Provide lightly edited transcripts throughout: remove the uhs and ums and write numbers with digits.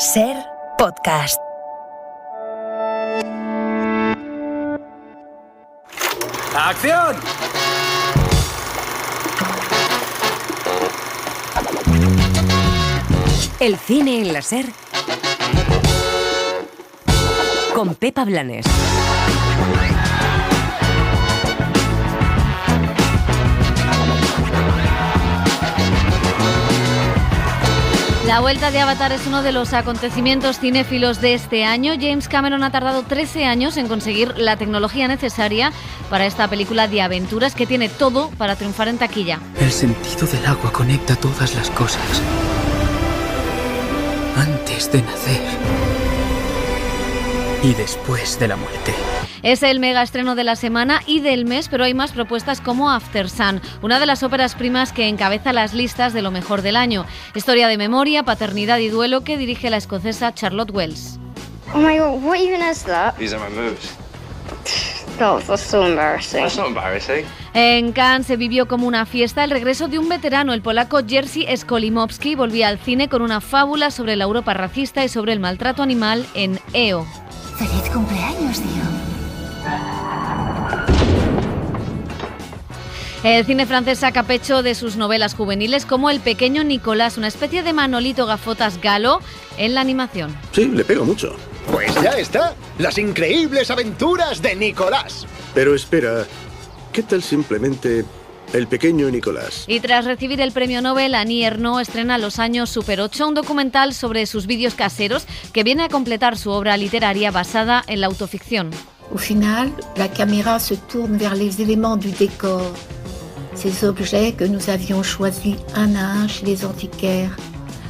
Ser Podcast. ¡Acción! El cine en la Ser con Pepa Blanes. La vuelta de Avatar es uno de los acontecimientos cinéfilos de este año. James Cameron ha tardado 13 años en conseguir la tecnología necesaria para esta película de aventuras que tiene todo para triunfar en taquilla. El sentido del agua conecta todas las cosas. Antes de nacer y después de la muerte. Es el mega estreno de la semana y del mes, pero hay más propuestas como After Sun, una de las óperas primas que encabeza las listas de lo mejor del año. Historia de memoria, paternidad y duelo que dirige la escocesa Charlotte Wells. Oh my God, what even is that? These are my moves. God, that's so embarrassing. That's not embarrassing. En Cannes se vivió como una fiesta el regreso de un veterano, el polaco Jerzy Skolimowski, volvía al cine con una fábula sobre la Europa racista y sobre el maltrato animal en EO. ¡Feliz cumpleaños, tío! El cine francés saca pecho de sus novelas juveniles como El pequeño Nicolás, una especie de Manolito Gafotas galo en la animación. Sí, le pego mucho. Pues ya está, las increíbles aventuras de Nicolás. Pero espera, ¿qué tal simplemente El pequeño Nicolás? Y tras recibir el premio Nobel, Annie Ernaux estrena Los años Super 8, un documental sobre sus vídeos caseros que viene a completar su obra literaria basada en la autoficción. Au final, la caméra se tourne vers les éléments du décor. Ces objets que nous avions choisis un à un chez les antiquaires.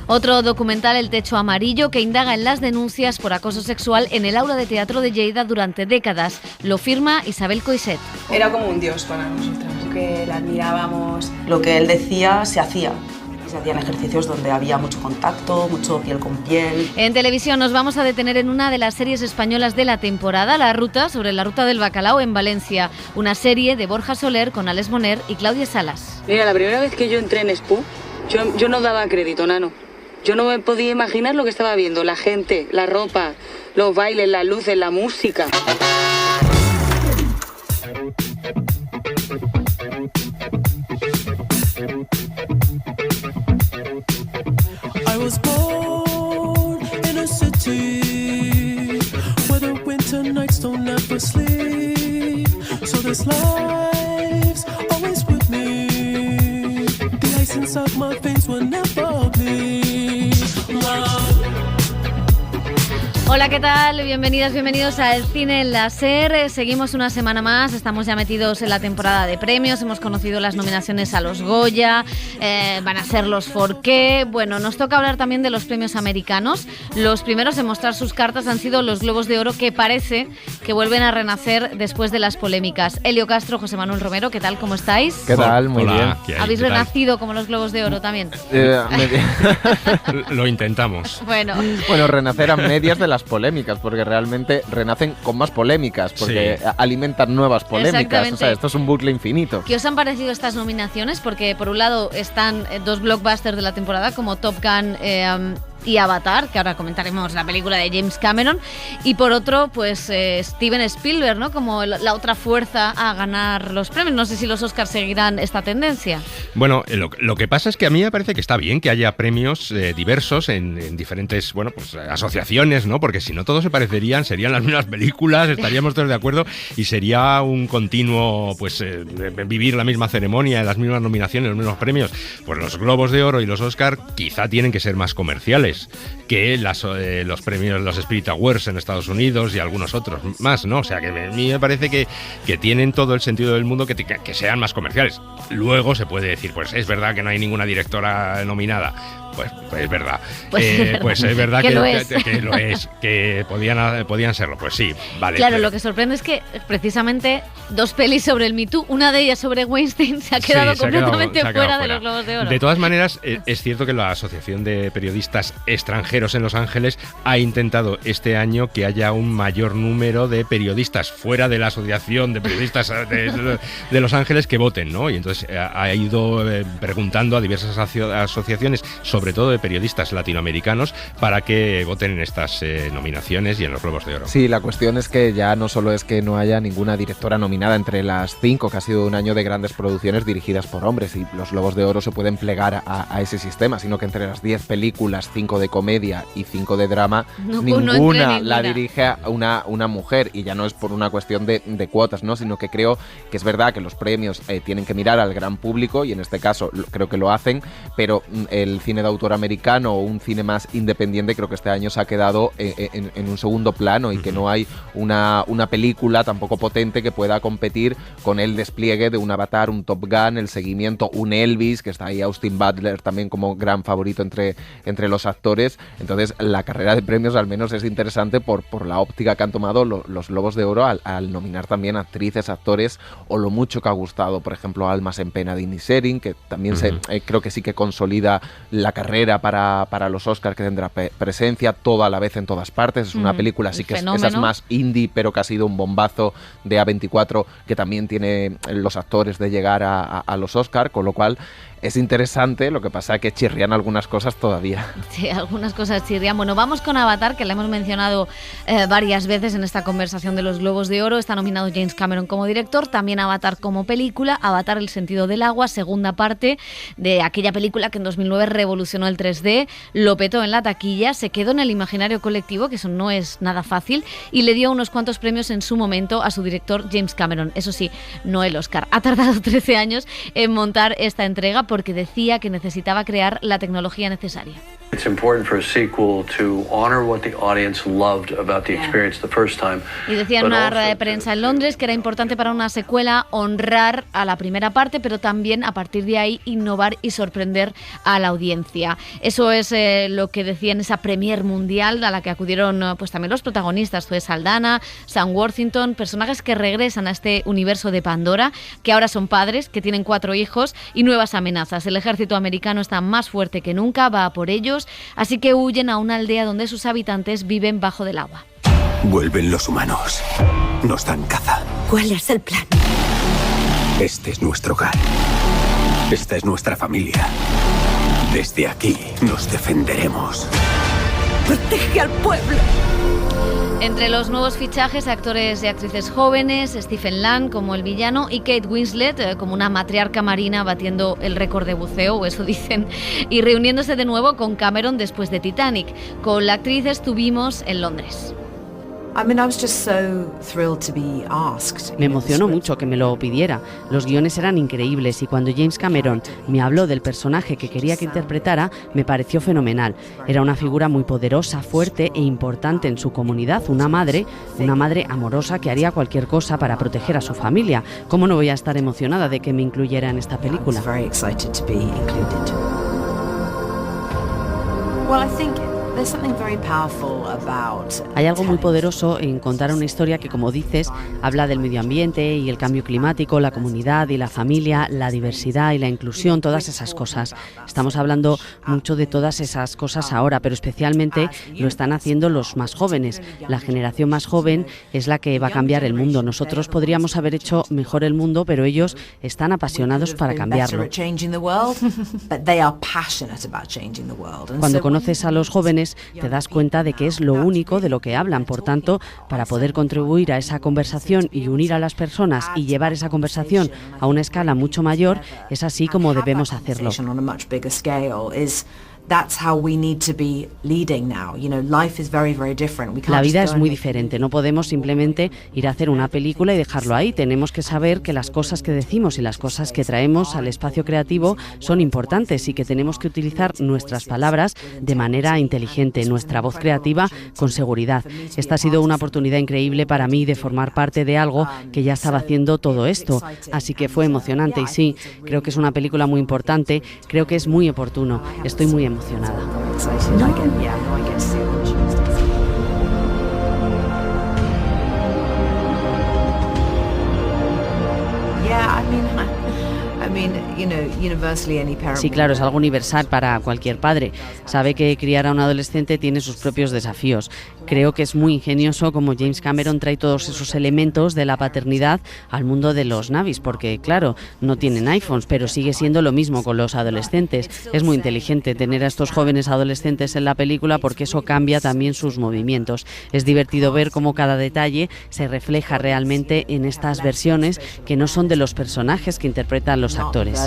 Otro documental, El techo amarillo, que indaga en las denuncias por acoso sexual en el aula de teatro de Lleida durante décadas. Lo firma Isabel Coixet. Era como un dios para nosotras, que le admirábamos. Lo que él decía se hacía. Se hacían ejercicios donde había mucho contacto, mucho piel con piel. En televisión nos vamos a detener en una de las series españolas de la temporada, La Ruta, sobre la ruta del bacalao en Valencia. Una serie de Borja Soler con Alex Moner y Claudia Salas. Mira, la primera vez que yo entré en SPU, yo no daba crédito, Nano. Yo no me podía imaginar lo que estaba viendo, la gente, la ropa, los bailes, las luces, la música. I was born in a city where the winter nights don't ever sleep. So this life's always with me. The ice inside my veins will never bleed. Hola, ¿qué tal? Bienvenidas, bienvenidos a El Cine en la Ser. Seguimos una semana más, estamos ya metidos en la temporada de premios, hemos conocido las nominaciones a los Goya, van a ser los Forqué. Bueno, nos toca hablar también de los premios americanos. Los primeros en mostrar sus cartas han sido los Globos de Oro, que parece que vuelven a renacer después de las polémicas. Elio Castro, José Manuel Romero, ¿qué tal? ¿Cómo estáis? ¿Qué tal? Muy Hola, bien. ¿Habéis renacido como los Globos de Oro también? Lo intentamos. Bueno, renacer a medias de las polémicas, porque realmente renacen con más polémicas, porque alimentan nuevas polémicas. O sea, esto es un bucle infinito. ¿Qué os han parecido estas nominaciones? Porque por un lado están dos blockbusters de la temporada como Top Gun y Avatar, que ahora comentaremos la película de James Cameron, y por otro, pues Steven Spielberg, ¿no? Como la otra fuerza a ganar los premios. No sé si los Oscars seguirán esta tendencia. Bueno, lo que pasa es que a mí me parece que está bien que haya premios diversos en diferentes, bueno, pues asociaciones, ¿no? Porque si no todos se parecerían, serían las mismas películas, estaríamos todos de acuerdo y sería un continuo, pues vivir la misma ceremonia, las mismas nominaciones, los mismos premios. Pues los Globos de Oro y los Oscar quizá tienen que ser más comerciales que los premios, los Spirit Awards en Estados Unidos y algunos otros más, ¿no? O sea, que a mí me parece que tienen todo el sentido del mundo que sean más comerciales. Luego se puede decir, pues es verdad que no hay ninguna directora nominada. Pues es verdad. Pues es verdad que lo es, que podían serlo. Pues sí, vale. Claro, lo que sorprende es que precisamente dos pelis sobre el Me Too, una de ellas sobre Weinstein, se ha quedado completamente fuera de los Globos de Oro. De todas maneras, es cierto que la Asociación de Periodistas Extranjeros Premieros en Los Ángeles ha intentado este año que haya un mayor número de periodistas fuera de la Asociación de Periodistas de Los Ángeles que voten, ¿no? Y entonces ha ido preguntando a diversas asociaciones, sobre todo de periodistas latinoamericanos, para que voten en estas nominaciones y en los Globos de Oro. Sí, la cuestión es que ya no solo es que no haya ninguna directora nominada entre las 5, que ha sido un año de grandes producciones dirigidas por hombres, y los Globos de Oro se pueden plegar a ese sistema, sino que entre las 10 películas, 5 de comedia y 5 de drama, ninguna la dirige a una mujer, y ya no es por una cuestión de cuotas, ¿no? Sino que creo que es verdad que los premios tienen que mirar al gran público, y en este caso creo que lo hacen, pero el cine de autor americano o un cine más independiente creo que este año se ha quedado en un segundo plano, y que no hay una película tampoco potente que pueda competir con el despliegue de un Avatar, un Top Gun, el seguimiento, un Elvis, que está ahí Austin Butler también como gran favorito entre los actores. Entonces la carrera de premios al menos es interesante por la óptica que han tomado los Globos de Oro al nominar también actrices, actores, o lo mucho que ha gustado, por ejemplo, Almas en pena de Inisherin, que también creo que sí que consolida la carrera para los Oscars, que tendrá presencia todo a la vez en todas partes. Es una película así que esa es más indie, pero que ha sido un bombazo de A24, que también tiene los actores de llegar a los Oscars, con lo cual es interesante. Lo que pasa es que chirrían algunas cosas todavía. Sí, algunas cosas chirrían. Bueno, vamos con Avatar, que la hemos mencionado varias veces en esta conversación de los Globos de Oro. Está nominado James Cameron como director, también Avatar como película. Avatar, el sentido del agua, segunda parte de aquella película que en 2009 revolucionó el 3D, lo petó en la taquilla, se quedó en el imaginario colectivo, que eso no es nada fácil, y le dio unos cuantos premios en su momento a su director James Cameron. Eso sí, no el Oscar. Ha tardado 13 años en montar esta entrega, porque decía que necesitaba crear la tecnología necesaria. It's important for a sequel to honor what the audience loved about the experience the first time. Y decía en una rueda de prensa en Londres que era importante para una secuela honrar a la primera parte, pero también a partir de ahí innovar y sorprender a la audiencia. Eso es lo que decía en esa premier mundial a la que acudieron pues también los protagonistas, Zoe Saldana, Sam Worthington, personajes que regresan a este universo de Pandora, que ahora son padres, que tienen 4 hijos y nuevas amenazas. El ejército americano está más fuerte que nunca, va a por ellos, así que huyen a una aldea donde sus habitantes viven bajo del agua. Vuelven los humanos. Nos dan caza. ¿Cuál es el plan? Este es nuestro hogar. Esta es nuestra familia. Desde aquí nos defenderemos. ¡Protege al pueblo! Entre los nuevos fichajes, actores y actrices jóvenes, Stephen Lang como el villano y Kate Winslet como una matriarca marina batiendo el récord de buceo, o eso dicen, y reuniéndose de nuevo con Cameron después de Titanic. Con la actriz estuvimos en Londres. Me emocionó mucho que me lo pidiera. Los guiones eran increíbles y cuando James Cameron me habló del personaje que quería que interpretara, me pareció fenomenal. Era una figura muy poderosa, fuerte e importante en su comunidad, una madre amorosa que haría cualquier cosa para proteger a su familia. ¿Cómo no voy a estar emocionada de que me incluyera en esta película? Hay algo muy poderoso en contar una historia que, como dices, habla del medio ambiente y el cambio climático, la comunidad y la familia, la diversidad y la inclusión, todas esas cosas. Estamos hablando mucho de todas esas cosas ahora, pero especialmente lo están haciendo los más jóvenes. La generación más joven es la que va a cambiar el mundo. Nosotros podríamos haber hecho mejor el mundo, pero ellos están apasionados para cambiarlo. Cuando conoces a los jóvenes, te das cuenta de que es lo único de lo que hablan. Por tanto, para poder contribuir a esa conversación y unir a las personas y llevar esa conversación a una escala mucho mayor, es así como debemos hacerlo. La vida es muy diferente, no podemos simplemente ir a hacer una película y dejarlo ahí. Tenemos que saber que las cosas que decimos y las cosas que traemos al espacio creativo son importantes y que tenemos que utilizar nuestras palabras de manera inteligente, nuestra voz creativa con seguridad. Esta ha sido una oportunidad increíble para mí de formar parte de algo que ya estaba haciendo todo esto, así que fue emocionante y sí, creo que es una película muy importante, creo que es muy oportuno, estoy muy emocionada. Sí, claro, es algo universal para cualquier padre. Sabe que criar a un adolescente tiene sus propios desafíos. Creo que es muy ingenioso como James Cameron trae todos esos elementos de la paternidad al mundo de los Navis, porque claro, no tienen iPhones, pero sigue siendo lo mismo con los adolescentes. Es muy inteligente tener a estos jóvenes adolescentes en la película porque eso cambia también sus movimientos. Es divertido ver cómo cada detalle se refleja realmente en estas versiones que no son de los personajes que interpretan los actores.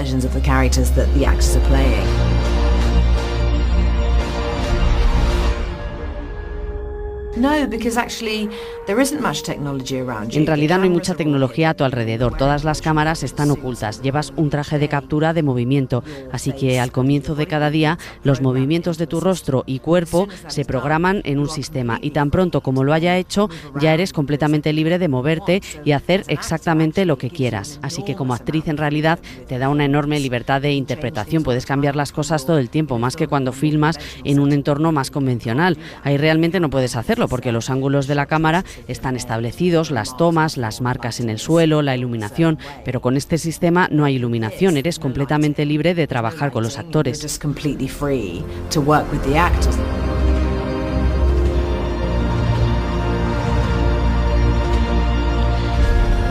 En realidad no hay mucha tecnología a tu alrededor, todas las cámaras están ocultas, llevas un traje de captura de movimiento, así que al comienzo de cada día los movimientos de tu rostro y cuerpo se programan en un sistema y tan pronto como lo haya hecho ya eres completamente libre de moverte y hacer exactamente lo que quieras, así que como actriz en realidad te da una enorme libertad de interpretación, puedes cambiar las cosas todo el tiempo, más que cuando filmas en un entorno más convencional, ahí realmente no puedes hacerlo porque los ángulos de la cámara están establecidos, las tomas, las marcas en el suelo, la iluminación, pero con este sistema no hay iluminación, eres completamente libre de trabajar con los actores.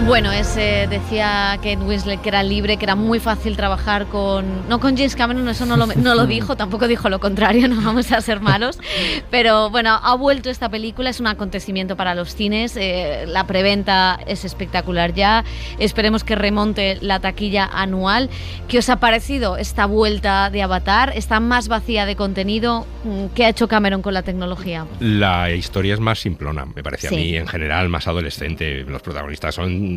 Bueno, decía Kate Winslet que era libre, que era muy fácil trabajar no con James Cameron, eso no lo dijo, tampoco dijo lo contrario, no vamos a ser malos, pero bueno, ha vuelto esta película, es un acontecimiento para los cines, la preventa es espectacular ya, esperemos que remonte la taquilla anual. ¿Qué os ha parecido esta vuelta de Avatar? ¿Está más vacía de contenido? ¿Qué ha hecho Cameron con la tecnología? La historia es más simplona, me parece Sí. a mí, en general, más adolescente. Los protagonistas son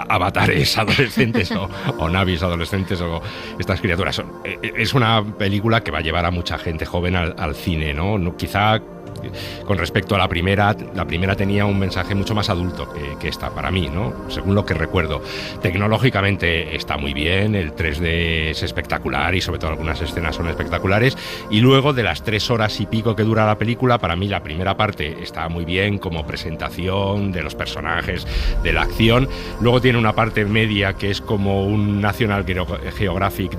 avatares adolescentes o navis adolescentes o estas criaturas. Es una película que va a llevar a mucha gente joven al cine, ¿no? Quizá con respecto a la primera tenía un mensaje mucho más adulto que esta, para mí, ¿no? Según lo que recuerdo. Tecnológicamente está muy bien, el 3D es espectacular y sobre todo algunas escenas son espectaculares, y luego de las 3 horas y pico que dura la película, para mí la primera parte está muy bien como presentación de los personajes, de la acción, luego tiene una parte media que es como un National Geographic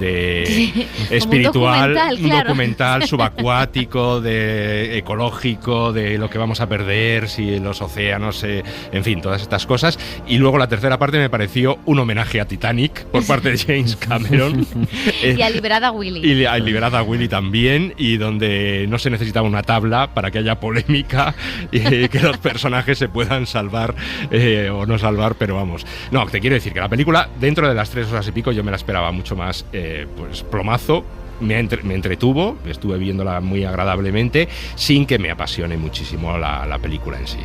espiritual, un documental subacuático, de ecológico, de lo que vamos a perder si los océanos, en fin, todas estas cosas. Y luego la tercera parte me pareció un homenaje a Titanic por parte de James Cameron. Y a Liberad a Willy. Y a Liberad a Willy también, y donde no se necesitaba una tabla para que haya polémica y que los personajes se puedan salvar o no salvar, pero vamos. No, te quiero decir que la película, dentro de las 3 horas y pico, yo me la esperaba mucho más plomazo. Me entretuvo, estuve viéndola muy agradablemente, sin que me apasione muchísimo la película en sí.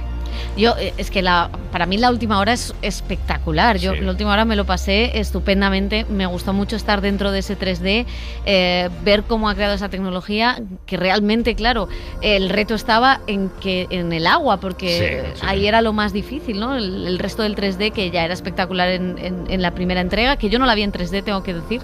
Es que para mí la última hora es espectacular. Yo la última hora me lo pasé estupendamente. Me gustó mucho estar dentro de ese 3D, ver cómo ha creado esa tecnología, que realmente, claro, el reto estaba en el agua, porque ahí era lo más difícil, ¿no? El resto del 3D, que ya era espectacular en la primera entrega, que yo no la vi en 3D, tengo que decir,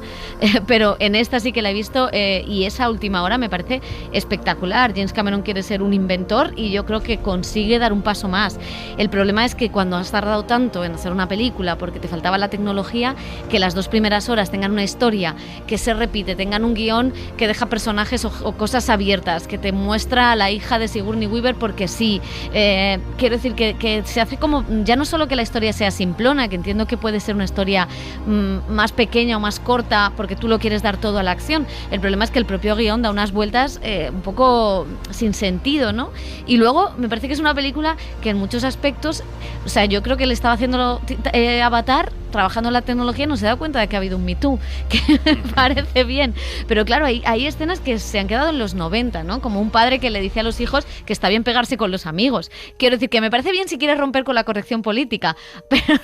pero en esta sí que la he visto, y esa última hora me parece espectacular. James Cameron quiere ser un inventor y yo creo que consigue dar un paso más. El problema es que cuando has tardado tanto en hacer una película porque te faltaba la tecnología, que las 2 primeras horas tengan una historia que se repite, tengan un guión que deja personajes o cosas abiertas, que te muestra a la hija de Sigourney Weaver porque sí. Quiero decir que se hace como, ya no solo que la historia sea simplona, que entiendo que puede ser una historia más pequeña o más corta porque tú lo quieres dar todo a la acción. El problema es que el propio guión da unas vueltas un poco sin sentido, ¿no? Y luego me parece que es una película que en muchos aspectos, o sea, yo creo que le estaba haciendo Avatar, trabajando en la tecnología, no se da cuenta de que ha habido un Me Too, que me parece bien, pero claro, hay escenas que se han quedado en los 90, ¿no? Como un padre que le dice a los hijos que está bien pegarse con los amigos. Quiero decir que me parece bien si quieres romper con la corrección política, pero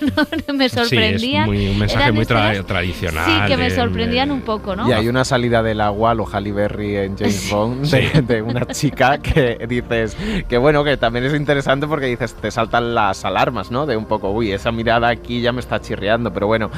no me sorprendían. Sí, es un mensaje muy tradicional. Sí, que me sorprendían un poco, ¿no? Y hay una salida del agua, lo Halle Berry en James Bond, de una chica que dices que bueno, que también es interesante porque dices, te saltan las alarmas, ¿no? De un poco, uy, esa mirada aquí ya me está chirriando, pero bueno,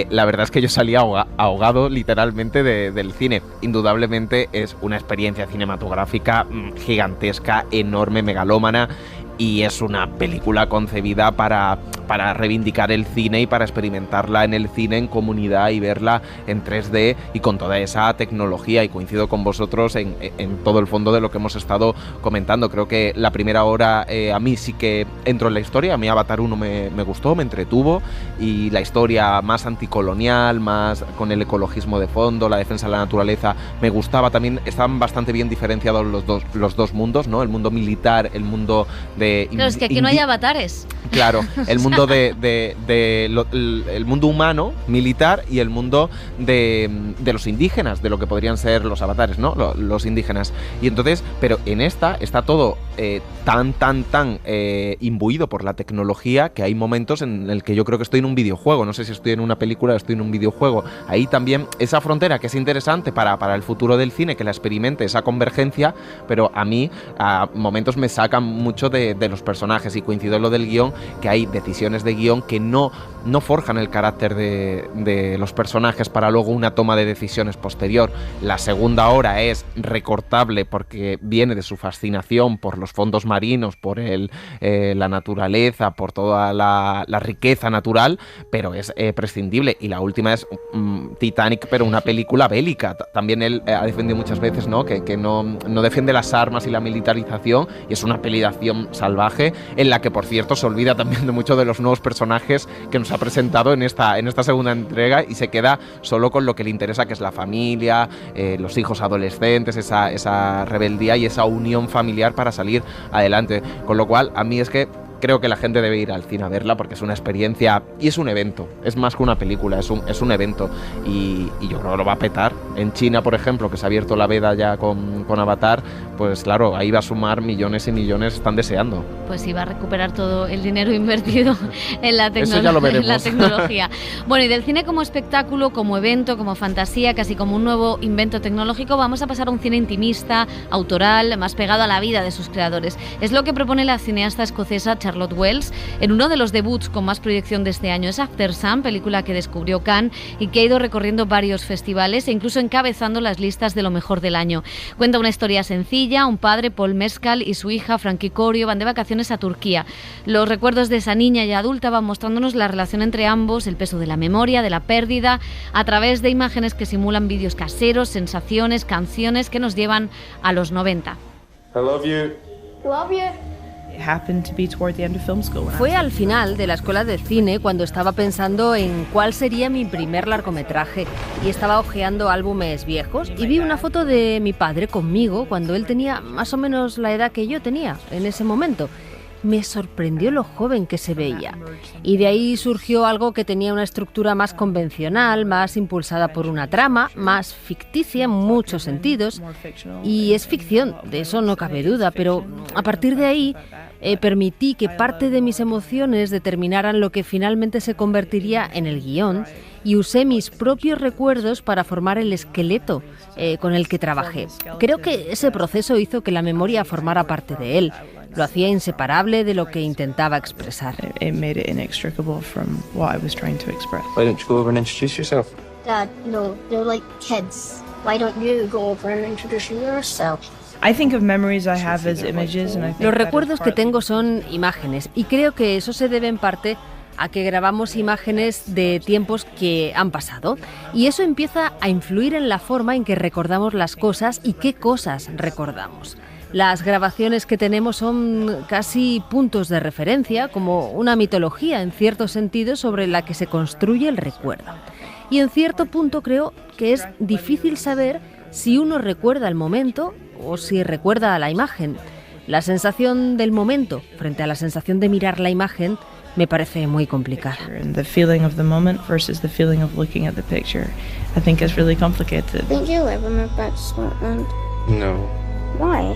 la verdad es que yo salí ahogado literalmente del cine. Indudablemente es una experiencia cinematográfica gigantesca, enorme, megalómana, y es una película concebida para para reivindicar el cine y para experimentarla en el cine en comunidad y verla en 3D y con toda esa tecnología, y coincido con vosotros en todo el fondo de lo que hemos estado comentando. Creo que la primera hora a mí sí que entró en la historia, a mí Avatar 1 me gustó, me entretuvo, y la historia más anticolonial, más con el ecologismo de fondo, la defensa de la naturaleza, me gustaba también. Estaban bastante bien diferenciados los dos mundos, ¿no? El mundo militar, el mundo de... Claro, es que aquí no hay avatares. Claro, el mundo el mundo humano, militar, y el mundo de los indígenas, de lo que podrían ser los avatares, ¿no? Los indígenas. Y entonces, pero en esta está todo tan imbuido por la tecnología que hay momentos en el que yo creo que estoy en un videojuego. No sé si estoy en una película o estoy en un videojuego. Ahí también esa frontera que es interesante para el futuro del cine, que la experimente, esa convergencia, pero a mí a momentos me sacan mucho de los personajes, y coincido en lo del guión, que hay decisiones de guión que no forjan el carácter de los personajes para luego una toma de decisiones posterior. La segunda hora es recortable porque viene de su fascinación por los fondos marinos, por la naturaleza, por toda la riqueza natural, pero es prescindible. Y la última es Titanic, pero una película bélica. También él ha defendido muchas veces, ¿no? que no defiende las armas y la militarización, y es una peli de acción salvaje en la que, por cierto, se olvida también de muchos de los nuevos personajes que nos ha presentado en esta segunda entrega, y se queda solo con lo que le interesa, que es la familia, los hijos adolescentes, esa rebeldía y esa unión familiar para salir adelante. Con lo cual, a mí es que creo que la gente debe ir al cine a verla, porque es una experiencia y es un evento. Es más que una película, es un evento, y yo creo que lo va a petar. En China, por ejemplo, que se ha abierto la veda ya con Avatar, pues claro, ahí va a sumar millones y millones, están deseando. Pues sí, va a recuperar todo el dinero invertido en la Eso ya lo veremos. En la tecnología. Bueno, y del cine como espectáculo, como evento, como fantasía, casi como un nuevo invento tecnológico, vamos a pasar a un cine intimista, autoral, más pegado a la vida de sus creadores. Es lo que propone la cineasta escocesa Charlotte Wells en uno de los debuts con más proyección de este año. Es After Sun, película que descubrió Cannes y que ha ido recorriendo varios festivales e incluso encabezando las listas de lo mejor del año. Cuenta una historia sencilla. Un padre, Paul Mescal, y su hija, Frankie Corio, van de vacaciones a Turquía. Los recuerdos de esa niña ya adulta van mostrándonos la relación entre ambos, el peso de la memoria, de la pérdida, a través de imágenes que simulan vídeos caseros, sensaciones, canciones que nos llevan a los 90. I love you. Love you. Fue al final de la escuela de cine cuando estaba pensando en cuál sería mi primer largometraje y estaba hojeando álbumes viejos y vi una foto de mi padre conmigo cuando él tenía más o menos la edad que yo tenía en ese momento. Me sorprendió lo joven que se veía, y de ahí surgió algo que tenía una estructura más convencional, más impulsada por una trama, más ficticia en muchos sentidos, y es ficción, de eso no cabe duda, pero a partir de ahí permití que parte de mis emociones determinaran lo que finalmente se convertiría en el guión, y usé mis propios recuerdos para formar el esqueleto con el que trabajé. Creo que ese proceso hizo que la memoria formara parte de él. Lo hacía inseparable de lo que intentaba expresar. It made it inextricable from what I was trying to express. Why don't you go over and introduce yourself? Dad, no, they're like kids. Why don't you go over and introduce yourself? I think of memories I have as images, and I think Los recuerdos que tengo son imágenes, y creo que eso se debe en parte a que grabamos imágenes de tiempos que han pasado, y eso empieza a influir en la forma en que recordamos las cosas y qué cosas recordamos. Las grabaciones que tenemos son casi puntos de referencia, como una mitología en cierto sentido sobre la que se construye el recuerdo. Y en cierto punto creo que es difícil saber si uno recuerda el momento o si recuerda a la imagen. La sensación del momento frente a la sensación de mirar la imagen me parece muy complicada. The feeling of the moment versus the feeling of looking at the picture, I think is really complicated. Did you ever move back to Scotland? No. Why?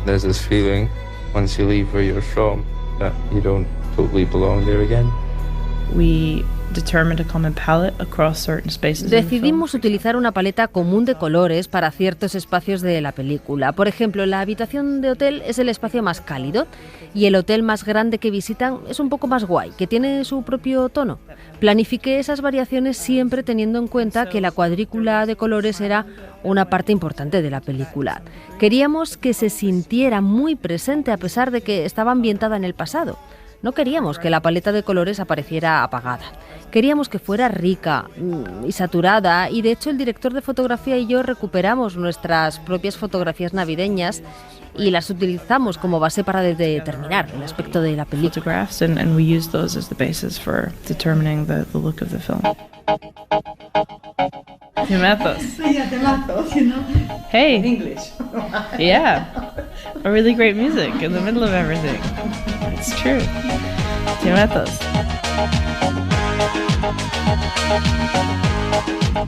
There's this feeling once you leave where you're from that you don't totally belong there again. We determined a common palette across certain spaces. Decidimos utilizar una paleta común de colores para ciertos espacios de la película. Por ejemplo, la habitación de hotel es el espacio más cálido y el hotel más grande que visitan es un poco más guay, que tiene su propio tono. Planifiqué esas variaciones siempre teniendo en cuenta que la cuadrícula de colores era una parte importante de la película. Queríamos que se sintiera muy presente a pesar de que estaba ambientada en el pasado. No queríamos que la paleta de colores apareciera apagada. Queríamos que fuera rica y saturada, y de hecho el director de fotografía y yo recuperamos nuestras propias fotografías navideñas y las utilizamos como base para determinar el aspecto de la película. Photographs, and we used those as the basis for determining the look of the film. Temazos. Yeah, temazos, you know. Hey. In English. Yeah. A really great music in the middle of everything. It's true. Temazos.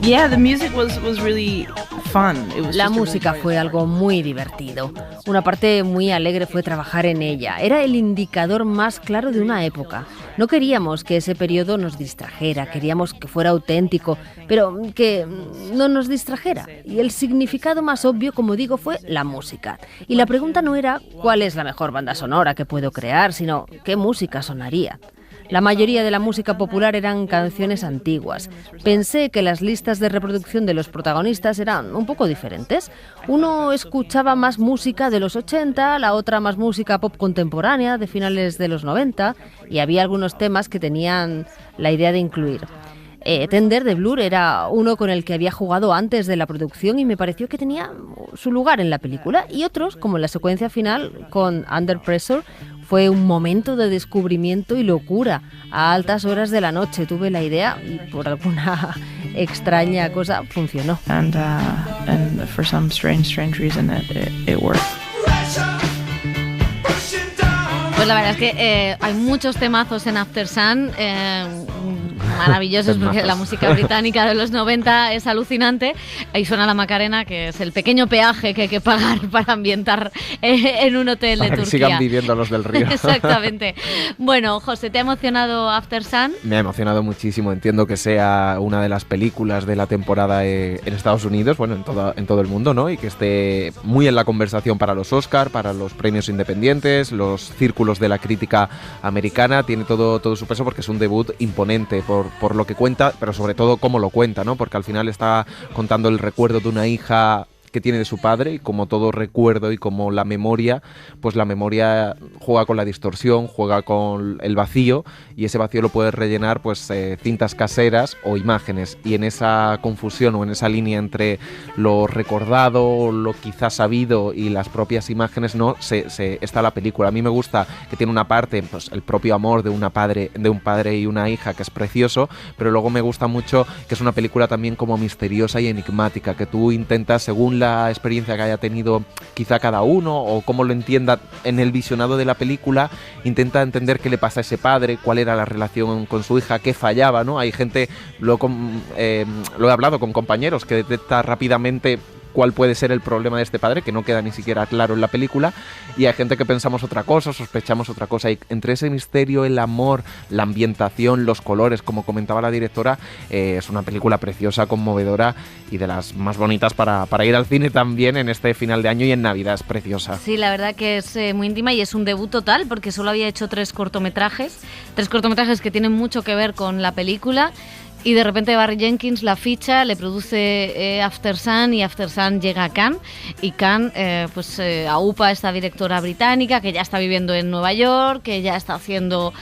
Yeah, the music was really fun. It was La just a música really fue algo muy divertido. Una parte muy alegre fue trabajar en ella. Era el indicador más claro de una época. No queríamos que ese periodo nos distrajera, queríamos que fuera auténtico, pero que no nos distrajera. Y el significado más obvio, como digo, fue la música. Y la pregunta no era cuál es la mejor banda sonora que puedo crear, sino qué música sonaría. La mayoría de la música popular eran canciones antiguas. Pensé que las listas de reproducción de los protagonistas eran un poco diferentes. Uno escuchaba más música de los 80, la otra más música pop contemporánea de finales de los 90, y había algunos temas que tenían la idea de incluir. Tender de Blur era uno con el que había jugado antes de la producción y me pareció que tenía su lugar en la película, y otros, como la secuencia final con Under Pressure, fue un momento de descubrimiento y locura. A altas horas de la noche tuve la idea y por alguna extraña cosa funcionó. And for some strange reason it worked. Pues la verdad es que hay muchos temazos en After Sun, maravillosos, porque la música británica de los 90 es alucinante. Ahí suena la Macarena, que es el pequeño peaje que hay que pagar para ambientar en un hotel de Para que Turquía. sigan viviendo los del río. Exactamente. Bueno, José, ¿te ha emocionado After Sun? Me ha emocionado muchísimo. Entiendo que sea una de las películas de la temporada en Estados Unidos, bueno, en todo el mundo, ¿no? Y que esté muy en la conversación para los Oscar, para los premios independientes, los círculos de la crítica americana. Tiene todo su peso porque es un debut imponente por lo que cuenta, pero sobre todo cómo lo cuenta, ¿no? Porque al final está contando el recuerdo de una hija que tiene de su padre, y como todo recuerdo y como la memoria, pues la memoria juega con la distorsión, juega con el vacío, y ese vacío lo puedes rellenar pues cintas caseras o imágenes, y en esa confusión o en esa línea entre lo recordado, lo quizás sabido y las propias imágenes, no está la película. A mí me gusta que tiene una parte, pues el propio amor de un padre y una hija, que es precioso, pero luego me gusta mucho que es una película también como misteriosa y enigmática, que tú intentas, según la experiencia que haya tenido quizá cada uno o cómo lo entienda en el visionado de la película, intenta entender qué le pasa a ese padre, cuál era la relación con su hija, qué fallaba, ¿no? Hay gente, lo he hablado con compañeros, que detecta rápidamente cuál puede ser el problema de este padre, que no queda ni siquiera claro en la película, y hay gente que pensamos otra cosa, sospechamos otra cosa, y entre ese misterio, el amor, la ambientación, los colores, como comentaba la directora, es una película preciosa, conmovedora y de las más bonitas para ir al cine también en este final de año y en Navidad. Es preciosa. Sí, la verdad que es muy íntima y es un debut total, porque solo había hecho tres cortometrajes que tienen mucho que ver con la película. Y de repente Barry Jenkins la ficha, le produce After Sun, y After Sun llega a Cannes, y Cannes aupa a esta directora británica que ya está viviendo en Nueva York, que ya está haciendo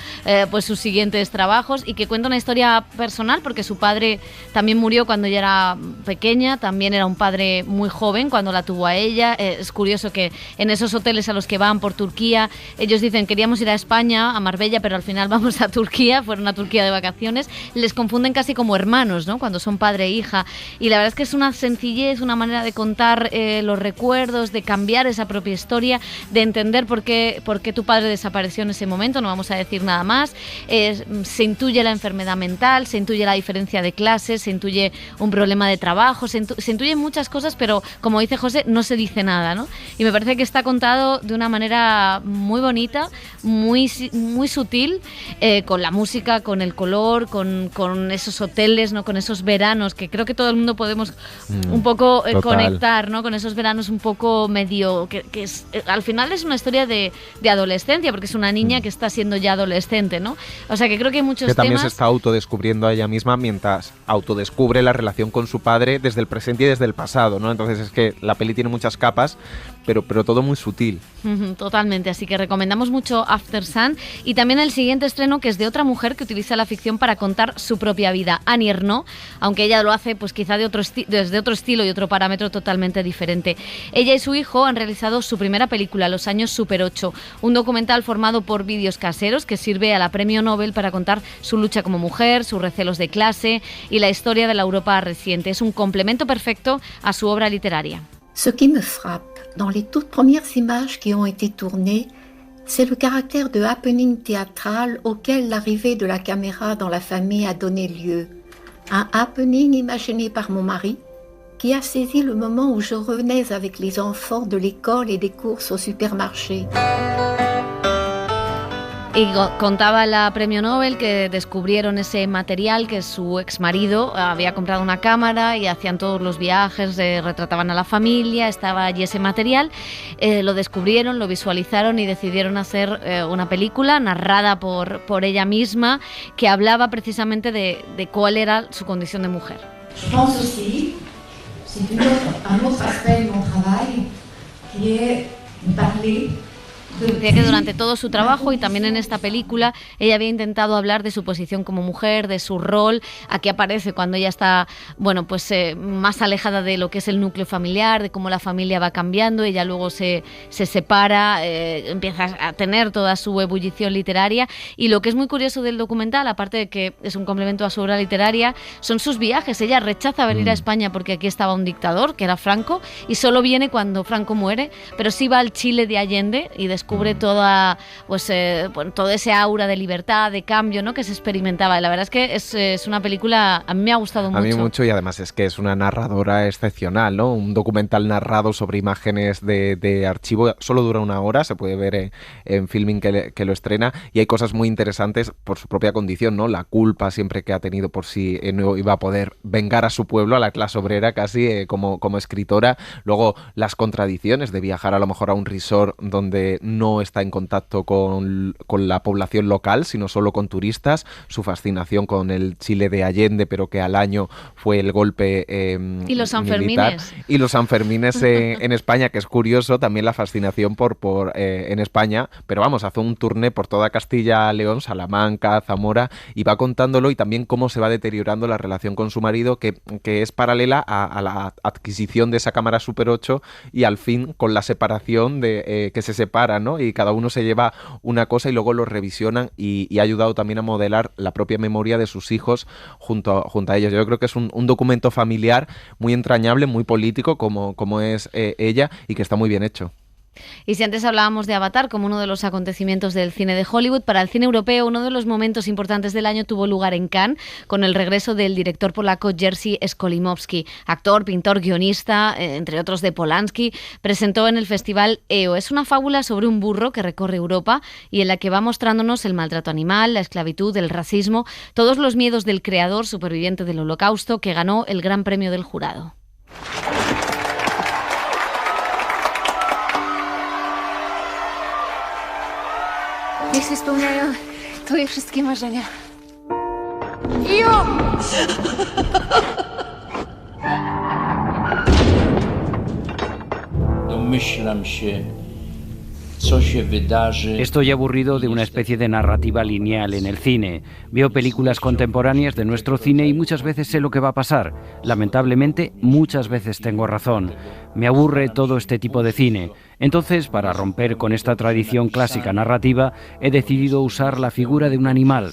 pues sus siguientes trabajos, y que cuenta una historia personal, porque su padre también murió cuando ella era pequeña, también era un padre muy joven cuando la tuvo a ella. Es curioso que en esos hoteles a los que van por Turquía, ellos dicen queríamos ir a España, a Marbella, pero al final vamos a Turquía, fueron a Turquía de vacaciones, les confunden casi como hermanos, ¿no? Cuando son padre e hija, y la verdad es que es una sencillez, una manera de contar los recuerdos, de cambiar esa propia historia, de entender por qué tu padre desapareció en ese momento. No vamos a decir nada más. Se intuye la enfermedad mental, se intuye la diferencia de clases, se intuye un problema de trabajo, se intuyen muchas cosas, pero como dice José, no se dice nada, ¿no? Y me parece que está contado de una manera muy bonita, muy sutil, con la música, con el color, con esos esos hoteles, ¿no? Con esos veranos, que creo que todo el mundo podemos un poco conectar, ¿no? Con esos veranos un poco medio... que es, al final es una historia de adolescencia, porque es una niña que está siendo ya adolescente, ¿no? O sea que creo que hay muchos temas... Que también se está autodescubriendo a ella misma mientras autodescubre la relación con su padre desde el presente y desde el pasado, ¿no? Entonces es que la peli tiene muchas capas, pero todo muy sutil. Totalmente, así que recomendamos mucho After Sun, y también el siguiente estreno, que es de otra mujer que utiliza la ficción para contar su propia vida, Annie Ernaux, aunque ella lo hace pues quizá desde otro estilo y otro parámetro totalmente diferente. Ella y su hijo han realizado su primera película, Los años Super 8, un documental formado por vídeos caseros que sirve a la Premio Nobel para contar su lucha como mujer, sus recelos de clase y la historia de la Europa reciente. Es un complemento perfecto a su obra literaria. Ce qui me frappe dans les toutes premières images qui ont été tournées, c'est le caractère de happening théâtral auquel l'arrivée de la caméra dans la famille a donné lieu. Un happening imaginé par mon mari, qui a saisi le moment où je revenais avec les enfants de l'école et des courses au supermarché. Y contaba la Premio Nobel que descubrieron ese material, que su exmarido había comprado una cámara y hacían todos los viajes, retrataban a la familia, estaba allí ese material, lo descubrieron, lo visualizaron y decidieron hacer una película narrada por ella misma, que hablaba precisamente de cuál era su condición de mujer. Je pense aussi, c'est un autre aspect de mon travail, qui est de parler. Decía que durante todo su trabajo y también en esta película ella había intentado hablar de su posición como mujer, de su rol. Aquí aparece cuando ella está, bueno, pues más alejada de lo que es el núcleo familiar, de cómo la familia va cambiando. Ella luego se separa, empieza a tener toda su ebullición literaria. Y lo que es muy curioso del documental, aparte de que es un complemento a su obra literaria, son sus viajes. Ella rechaza venir a España porque aquí estaba un dictador, que era Franco, y solo viene cuando Franco muere, pero sí va al Chile de Allende y descubre toda, pues, todo ese aura de libertad, de cambio, ¿no?, que se experimentaba. Y la verdad es que es una película, a mí me ha gustado mucho. A mí mucho, y además es que es una narradora excepcional, ¿no? Un documental narrado sobre imágenes de archivo, solo dura 1 hora, se puede ver en Filmin que lo estrena, y hay cosas muy interesantes por su propia condición, ¿no? La culpa siempre que ha tenido por si no iba a poder vengar a su pueblo, a la clase obrera casi, como escritora. Luego las contradicciones de viajar a lo mejor a un resort donde no está en contacto con la población local, sino solo con turistas, su fascinación con el Chile de Allende, pero que al año fue el golpe y los militar. Y los Sanfermines en España, que es curioso, también la fascinación por en España, pero vamos, hace un tourné por toda Castilla-León, Salamanca, Zamora, y va contándolo, y también cómo se va deteriorando la relación con su marido, que es paralela a la adquisición de esa cámara Super 8 y al fin con la separación de que se separan, ¿no? Y cada uno se lleva una cosa y luego lo revisionan, y ha ayudado también a modelar la propia memoria de sus hijos junto a ellos. Yo creo que es un documento familiar muy entrañable, muy político, como es ella, y que está muy bien hecho. Y si antes hablábamos de Avatar como uno de los acontecimientos del cine de Hollywood, para el cine europeo uno de los momentos importantes del año tuvo lugar en Cannes, con el regreso del director polaco Jerzy Skolimowski, actor, pintor, guionista, entre otros de Polanski. Presentó en el festival EO. Es una fábula sobre un burro que recorre Europa y en la que va mostrándonos el maltrato animal, la esclavitud, el racismo, todos los miedos del creador superviviente del Holocausto, que ganó el Gran Premio del Jurado. Niech się spełniają twoje wszystkie marzenia. Jo! Domyślam się, co się wydarzy. Estoy aburrido de una especie de narrativa lineal en el cine. Veo películas contemporáneas de nuestro cine y muchas veces sé lo que va a pasar. Lamentablemente, muchas veces tengo razón. Me aburre todo este tipo de cine. Entonces, para romper con esta tradición clásica narrativa, he decidido usar la figura de un animal.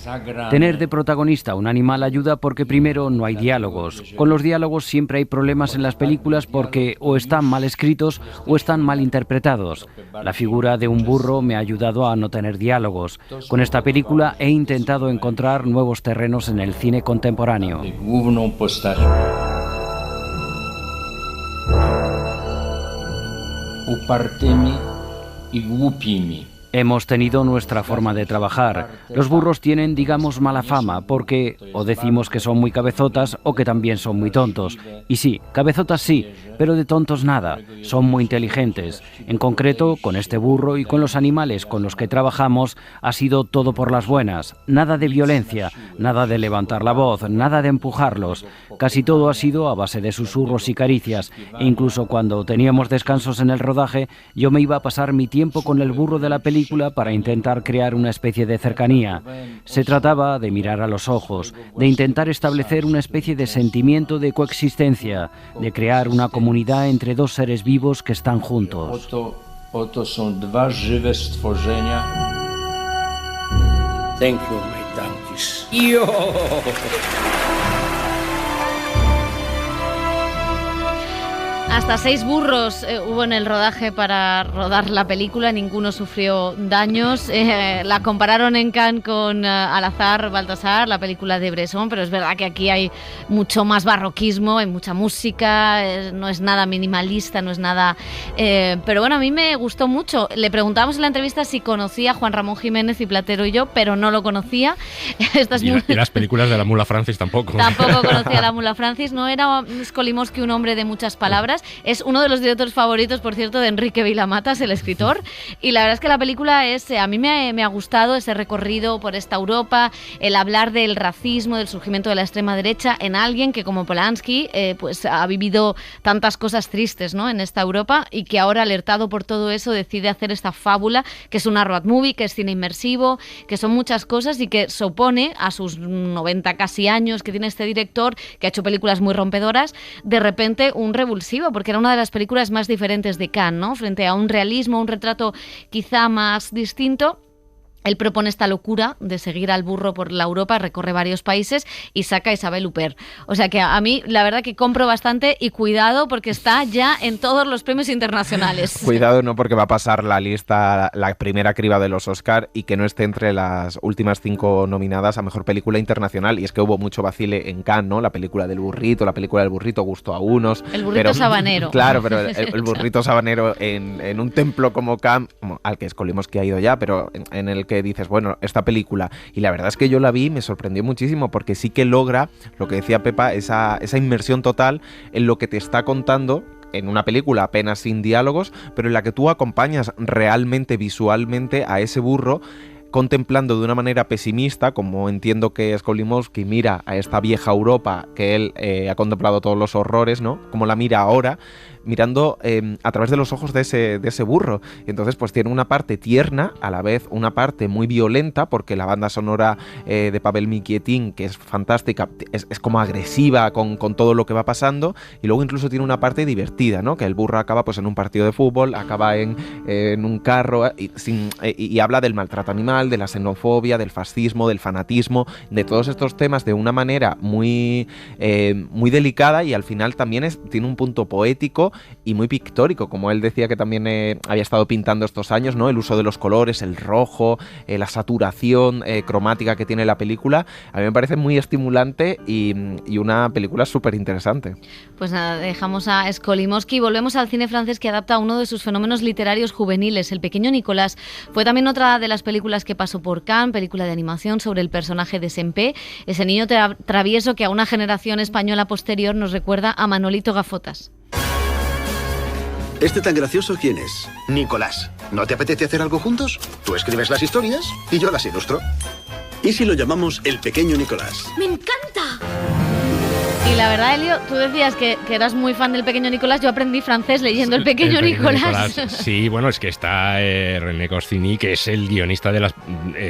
Tener de protagonista un animal ayuda porque primero no hay diálogos. Con los diálogos siempre hay problemas en las películas porque o están mal escritos o están mal interpretados. La figura de un burro me ha ayudado a no tener diálogos. Con esta película he intentado encontrar nuevos terrenos en el cine contemporáneo. Upartymi i głupimi. Hemos tenido nuestra forma de trabajar. Los burros tienen, digamos, mala fama porque o decimos que son muy cabezotas o que también son muy tontos. Y sí, cabezotas sí, pero de tontos nada. Son muy inteligentes. En concreto, con este burro y con los animales con los que trabajamos ha sido todo por las buenas. Nada de violencia, nada de levantar la voz, nada de empujarlos. Casi todo ha sido a base de susurros y caricias. E incluso cuando teníamos descansos en el rodaje, yo me iba a pasar mi tiempo con el burro de la película para intentar crear una especie de cercanía. Se trataba de mirar a los ojos, de intentar establecer una especie de sentimiento de coexistencia, de crear una comunidad entre dos seres vivos que están juntos. Oto są dwa żywe stworzenia. Thank you, my donkeys. Hasta 6 burros hubo en el rodaje para rodar la película, ninguno sufrió daños. La compararon en Cannes con Al-Azhar Baltasar, la película de Bresson, pero es verdad que aquí hay mucho más barroquismo, hay mucha música, no es nada minimalista, no es nada... pero bueno, a mí me gustó mucho. Le preguntamos en la entrevista si conocía a Juan Ramón Jiménez y Platero y yo, pero no lo conocía. Y las películas de la Mula Francis tampoco. Tampoco conocía a la Mula Francis, no era Skolimowski un hombre de muchas palabras. Es uno de los directores favoritos, por cierto, de Enrique Vilamatas, el escritor. Y la verdad es que la película a mí me ha gustado ese recorrido por esta Europa, el hablar del racismo, del surgimiento de la extrema derecha en alguien que, como Polanski, pues ha vivido tantas cosas tristes, ¿no?, en esta Europa, y que ahora, alertado por todo eso, decide hacer esta fábula, que es una road movie, que es cine inmersivo, que son muchas cosas y que se opone a sus 90 casi años que tiene este director, que ha hecho películas muy rompedoras, de repente un revulsivo, porque era una de las películas más diferentes de Cannes, ¿no? Frente a un realismo, un retrato quizá más distinto. Él propone esta locura de seguir al burro por la Europa, recorre varios países y saca a Isabelle Huppert. O sea que a mí la verdad que compro bastante, y cuidado porque está ya en todos los premios internacionales. Cuidado, no, porque va a pasar la lista, la primera criba de los Oscar, y que no esté entre las últimas 5 nominadas a Mejor Película Internacional. Y es que hubo mucho vacile en Cannes, ¿no? La película del burrito gustó a unos. El burrito sabanero. Claro, pero el burrito sabanero en un templo como Cannes, al que Skolimowski ha ido ya, pero en el que dices, bueno, esta película, y la verdad es que yo la vi y me sorprendió muchísimo, porque sí que logra, lo que decía Pepa, esa inmersión total en lo que te está contando, en una película apenas sin diálogos, pero en la que tú acompañas realmente, visualmente, a ese burro, contemplando de una manera pesimista, como entiendo que Skolimowski mira a esta vieja Europa que él ha contemplado todos los horrores, ¿no? Como la mira ahora, mirando a través de los ojos de ese burro. Y entonces pues tiene una parte tierna, a la vez una parte muy violenta, porque la banda sonora de Pavel Mikietin, que es fantástica, es como agresiva con todo lo que va pasando, y luego incluso tiene una parte divertida, ¿no? Que el burro acaba pues en un partido de fútbol, acaba en un carro, y habla del maltrato animal, de la xenofobia, del fascismo, del fanatismo, de todos estos temas de una manera muy delicada, y al final también tiene un punto poético y muy pictórico, como él decía que también había estado pintando estos años, ¿no? El uso de los colores, el rojo, la saturación cromática que tiene la película, a mí me parece muy estimulante y una película súper interesante. Pues nada, dejamos a Skolimowski y volvemos al cine francés, que adapta uno de sus fenómenos literarios juveniles, El pequeño Nicolás. Fue también otra de las películas que pasó por Cannes, película de animación sobre el personaje de Sempé, ese niño travieso que a una generación española posterior nos recuerda a Manolito Gafotas. ¿Este tan gracioso quién es? Nicolás, ¿no te apetece hacer algo juntos? Tú escribes las historias y yo las ilustro. ¿Y si lo llamamos El pequeño Nicolás? ¡Me encanta! Y la verdad, Elio, tú decías que eras muy fan del pequeño Nicolás. Yo aprendí francés leyendo El pequeño Nicolás. Sí, bueno, es que está René Goscinny, que es el guionista de las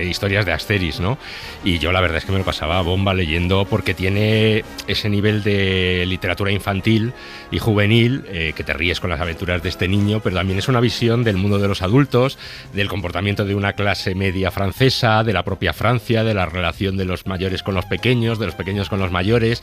historias de Asterix, ¿no? Y yo la verdad es que me lo pasaba bomba leyendo, porque tiene ese nivel de literatura infantil y juvenil, que te ríes con las aventuras de este niño, pero también es una visión del mundo de los adultos, del comportamiento de una clase media francesa, de la propia Francia, de la relación de los mayores con los pequeños, de los pequeños con los mayores.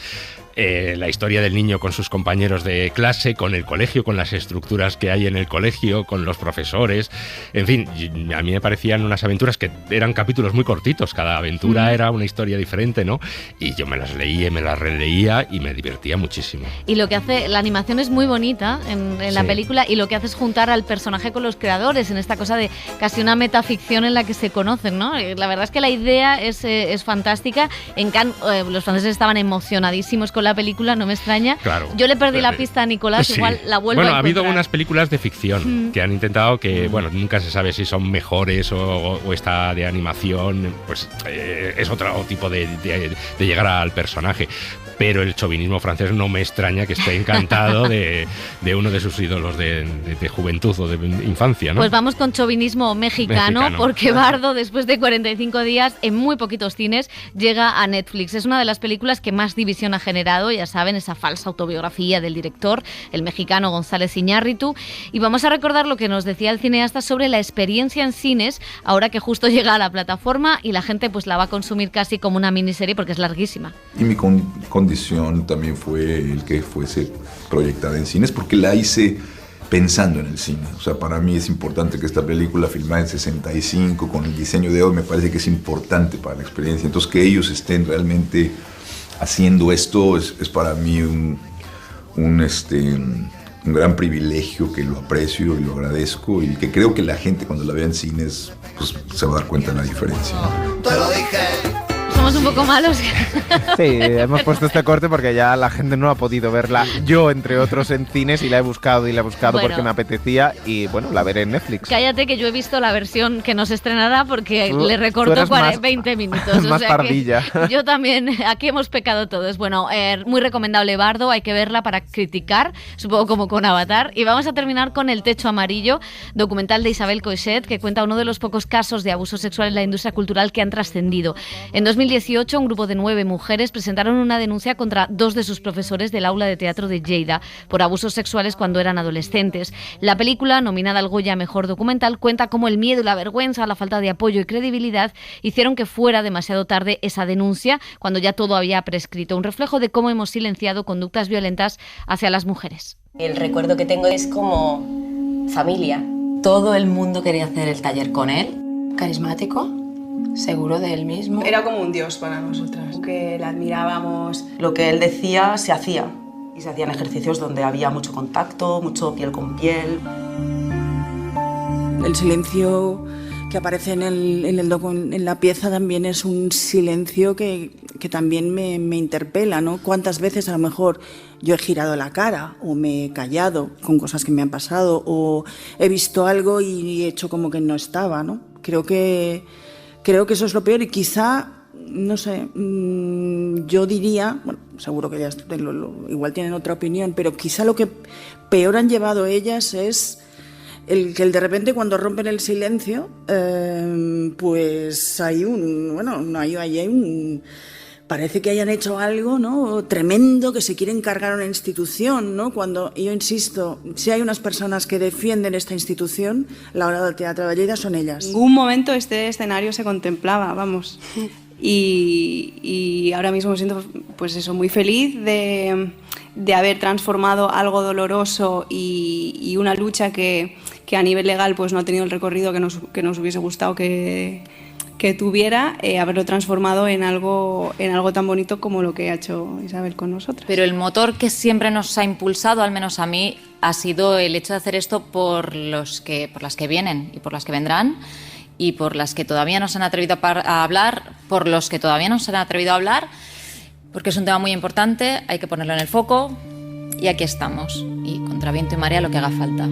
la historia del niño con sus compañeros de clase, con el colegio, con las estructuras que hay en el colegio, con los profesores, en fin, a mí me parecían unas aventuras que eran capítulos muy cortitos, cada aventura era una historia diferente, ¿no? Y yo me las leía, me las releía y me divertía muchísimo. Y lo que hace, la animación es muy bonita en la película, y lo que hace es juntar al personaje con los creadores en esta cosa de casi una metaficción en la que se conocen, ¿no? La verdad es que la idea es fantástica. En Cannes los franceses estaban emocionadísimos con la película, no me extraña. Claro. Yo le perdí la pista a Nicolás, Sí. igual la vuelvo Bueno, a ha habido encontrar. unas películas de ficción que han intentado que, bueno, nunca se sabe si son mejores o esta de animación, pues es otro tipo de llegar al personaje. Pero el chauvinismo francés no me extraña que esté encantado de uno de sus ídolos de juventud o de infancia, ¿no? Pues vamos con chauvinismo mexicano, porque Bardo, después de 45 días en muy poquitos cines, llega a Netflix. Es una de las películas que más división ha generado, ya saben, esa falsa autobiografía del director, el mexicano González Iñárritu. Y vamos a recordar lo que nos decía el cineasta sobre la experiencia en cines, ahora que justo llega a la plataforma y la gente pues la va a consumir casi como una miniserie porque es larguísima. Y mi condición también fue el que fuese proyectada en cines, porque la hice pensando en el cine. O sea, para mí es importante que esta película filmada en 65, con el diseño de hoy, me parece que es importante para la experiencia. Entonces, que ellos estén realmente haciendo esto es para mí un gran privilegio, que lo aprecio y lo agradezco, y que creo que la gente cuando la vea en cines pues, se va a dar cuenta de la diferencia. Te lo dije. Somos un poco malos. Sí, hemos puesto este corte porque ya la gente no ha podido verla. Yo, entre otros, en cines, y la he buscado Bueno. porque me apetecía, y bueno, la veré en Netflix. Cállate, que yo he visto la versión que nos estrenará porque Tú le recortó eres más 20 minutos. más pardilla. Yo también, aquí hemos pecado todos. Bueno, muy recomendable Bardo, hay que verla para criticar, supongo como con Avatar. Y vamos a terminar con El techo amarillo, documental de Isabel Coixet, que cuenta uno de los pocos casos de abuso sexual en la industria cultural que han trascendido. En 2018, un grupo de 9 mujeres presentaron una denuncia contra 2 de sus profesores del aula de teatro de Lleida por abusos sexuales cuando eran adolescentes. La película, nominada al Goya a Mejor Documental, cuenta cómo el miedo y la vergüenza, la falta de apoyo y credibilidad hicieron que fuera demasiado tarde esa denuncia, cuando ya todo había prescrito. Un reflejo de cómo hemos silenciado conductas violentas hacia las mujeres. El recuerdo que tengo es como familia. Todo el mundo quería hacer el taller con él. Carismático, seguro de él mismo. Era como un dios para nosotras, que le admirábamos. Lo que él decía se hacía, y se hacían ejercicios donde había mucho contacto, mucho piel con piel. El silencio que aparece en la pieza también es un silencio que también me interpela, ¿no? ¿Cuántas veces a lo mejor yo he girado la cara o me he callado con cosas que me han pasado, o he visto algo y he hecho como que no estaba, ¿no? Creo que eso es lo peor, y quizá, no sé, yo diría, bueno, seguro que ellas igual tienen otra opinión, pero quizá lo que peor han llevado ellas es el que de repente cuando rompen el silencio, pues hay parece que hayan hecho algo, ¿no?, tremendo, que se quieren cargar una institución, ¿no? Cuando, yo insisto, si hay unas personas que defienden esta institución, la Obra del Teatro de Lleida, son ellas. En ningún momento este escenario se contemplaba, vamos. Y ahora mismo me siento, pues eso, muy feliz de haber transformado algo doloroso y una lucha que a nivel legal pues no ha tenido el recorrido que nos hubiese gustado que tuviera, haberlo transformado en algo tan bonito como lo que ha hecho Isabel con nosotros. Pero el motor que siempre nos ha impulsado, al menos a mí, ha sido el hecho de hacer esto por las que vienen y por las que vendrán, y por las que todavía no se han atrevido a hablar, por los que todavía no se han atrevido a hablar, porque es un tema muy importante, hay que ponerlo en el foco, y aquí estamos, y contra viento y marea lo que haga falta.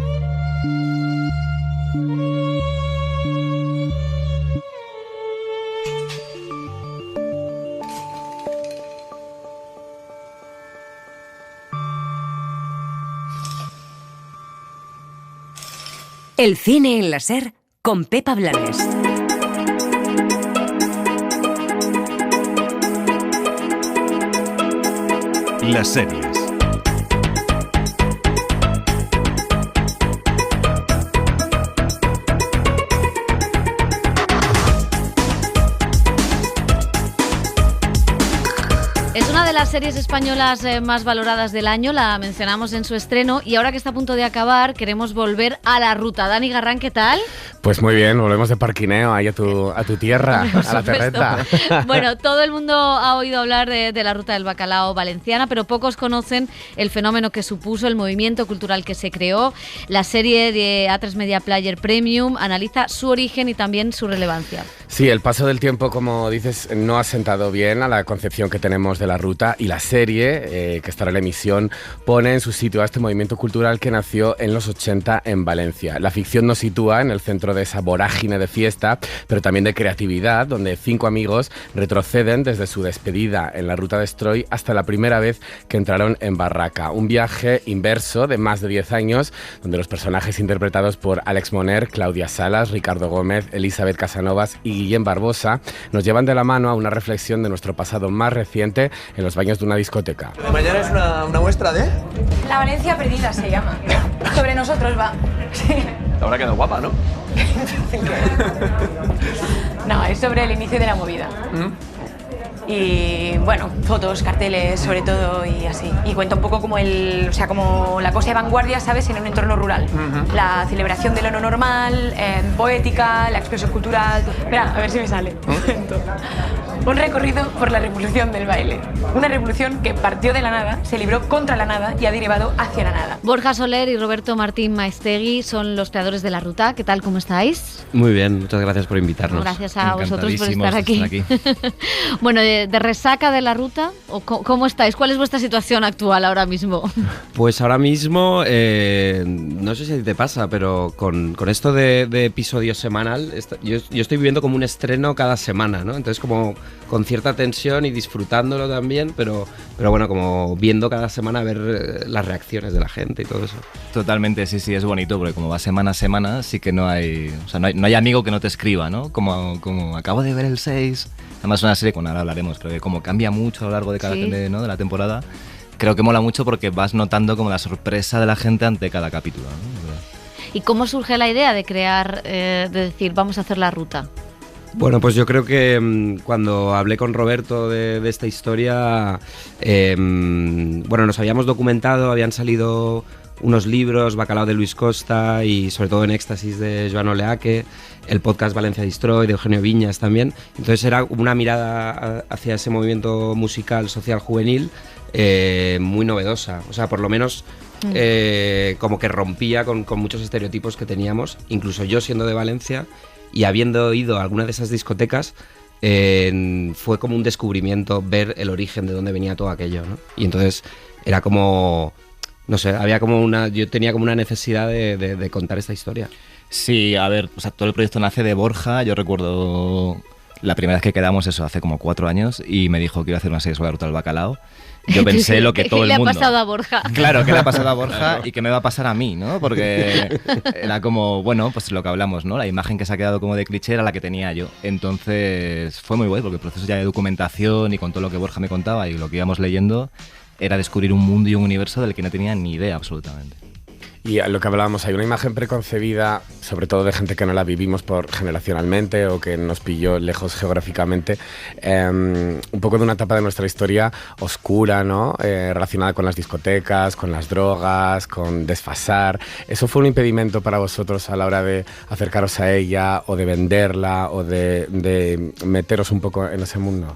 El cine en la SER con Pepa Blanes. Las series. Es una de las series españolas más valoradas del año, la mencionamos en su estreno y ahora que está a punto de acabar queremos volver a La Ruta. Dani Garrán, ¿qué tal? Pues muy bien, volvemos de parquineo ahí a tu tierra, a la terreta. Bueno, todo el mundo ha oído hablar de La Ruta del Bacalao valenciana, pero pocos conocen el fenómeno que supuso, el movimiento cultural que se creó. La serie de A3 Media Player Premium analiza su origen y también su relevancia. Sí, el paso del tiempo, como dices, no ha sentado bien a la concepción que tenemos de La Ruta, y la serie, que estará en emisión, pone en su sitio a este movimiento cultural que nació en los 80 en Valencia. La ficción nos sitúa en el centro de esa vorágine de fiesta, pero también de creatividad, donde 5 amigos retroceden desde su despedida en la Ruta Destroy hasta la primera vez que entraron en Barraca. Un viaje inverso de más de 10 años, donde los personajes interpretados por Alex Moner, Claudia Salas, Ricardo Gómez, Elizabeth Casanovas y Guillem Barbosa nos llevan de la mano a una reflexión de nuestro pasado más reciente en los baños de una discoteca. De mañana es una muestra de... La Valencia perdida se llama. Sobre nosotros va. Sí. Te habrá quedado guapa, ¿no? No, es sobre el inicio de la movida. Y bueno, fotos, carteles, sobre todo, y así. Y cuenta un poco como como la cosa de vanguardia, ¿sabes? En un entorno rural. La celebración de lo no normal, poética, la expresión cultural. Espera, a ver si me sale. Un recorrido por la revolución del baile. Una revolución que partió de la nada, se libró contra la nada y ha derivado hacia la nada. Borja Soler y Roberto Martín Maestegui son los creadores de La Ruta. ¿Qué tal? ¿Cómo estáis? Muy bien, muchas gracias por invitarnos. Gracias a vosotros por estar aquí. Bueno, de resaca de La Ruta, ¿o cómo estáis? ¿Cuál es vuestra situación actual ahora mismo? Pues ahora mismo, no sé si a ti te pasa, pero con esto de episodio semanal, yo estoy viviendo como un estreno cada semana, ¿no? Entonces como con cierta tensión y disfrutándolo también, pero bueno, como viendo cada semana a ver las reacciones de la gente y todo eso. Totalmente, sí, es bonito, porque como va semana a semana, sí que no hay amigo que no te escriba, ¿no? Como acabo de ver el 6, además es una serie, ahora hablaremos, pero que como cambia mucho a lo largo de cada de la temporada, creo que mola mucho porque vas notando como la sorpresa de la gente ante cada capítulo, ¿no? ¿Y cómo surge la idea de crear, de decir, vamos a hacer La Ruta? Bueno, pues yo creo que cuando hablé con Roberto de esta historia, nos habíamos documentado, habían salido unos libros, Bacalao de Luis Costa y sobre todo en Éxtasis de Joan Oleaque, el podcast Valencia Destroy de Eugenio Viñas también. Entonces era una mirada hacia ese movimiento musical social juvenil muy novedosa, o sea, por lo menos como que rompía con muchos estereotipos que teníamos, incluso yo siendo de Valencia y habiendo ido a alguna de esas discotecas, fue como un descubrimiento ver el origen de dónde venía todo aquello, ¿no? Y entonces era como, no sé, yo tenía como una necesidad de contar esta historia. Sí, a ver, o sea, todo el proyecto nace de Borja. Yo recuerdo la primera vez que quedamos, eso, hace como 4 años, y me dijo que iba a hacer una serie sobre La Ruta del Bacalao. Yo pensé lo que todo el mundo... ¿Qué le ha pasado a Borja? Claro, ¿qué le ha pasado a Borja y qué me va a pasar a mí, ¿no? Porque era como, bueno, pues lo que hablamos, ¿no? La imagen que se ha quedado como de cliché era la que tenía yo. Entonces fue muy guay, porque el proceso ya de documentación y con todo lo que Borja me contaba y lo que íbamos leyendo era descubrir un mundo y un universo del que no tenía ni idea absolutamente. Y a lo que hablábamos, hay una imagen preconcebida, sobre todo de gente que no la vivimos generacionalmente o que nos pilló lejos geográficamente, un poco de una etapa de nuestra historia oscura, ¿no? Relacionada con las discotecas, con las drogas, con desfasar. ¿Eso fue un impedimento para vosotros a la hora de acercaros a ella o de venderla o de meteros un poco en ese mundo?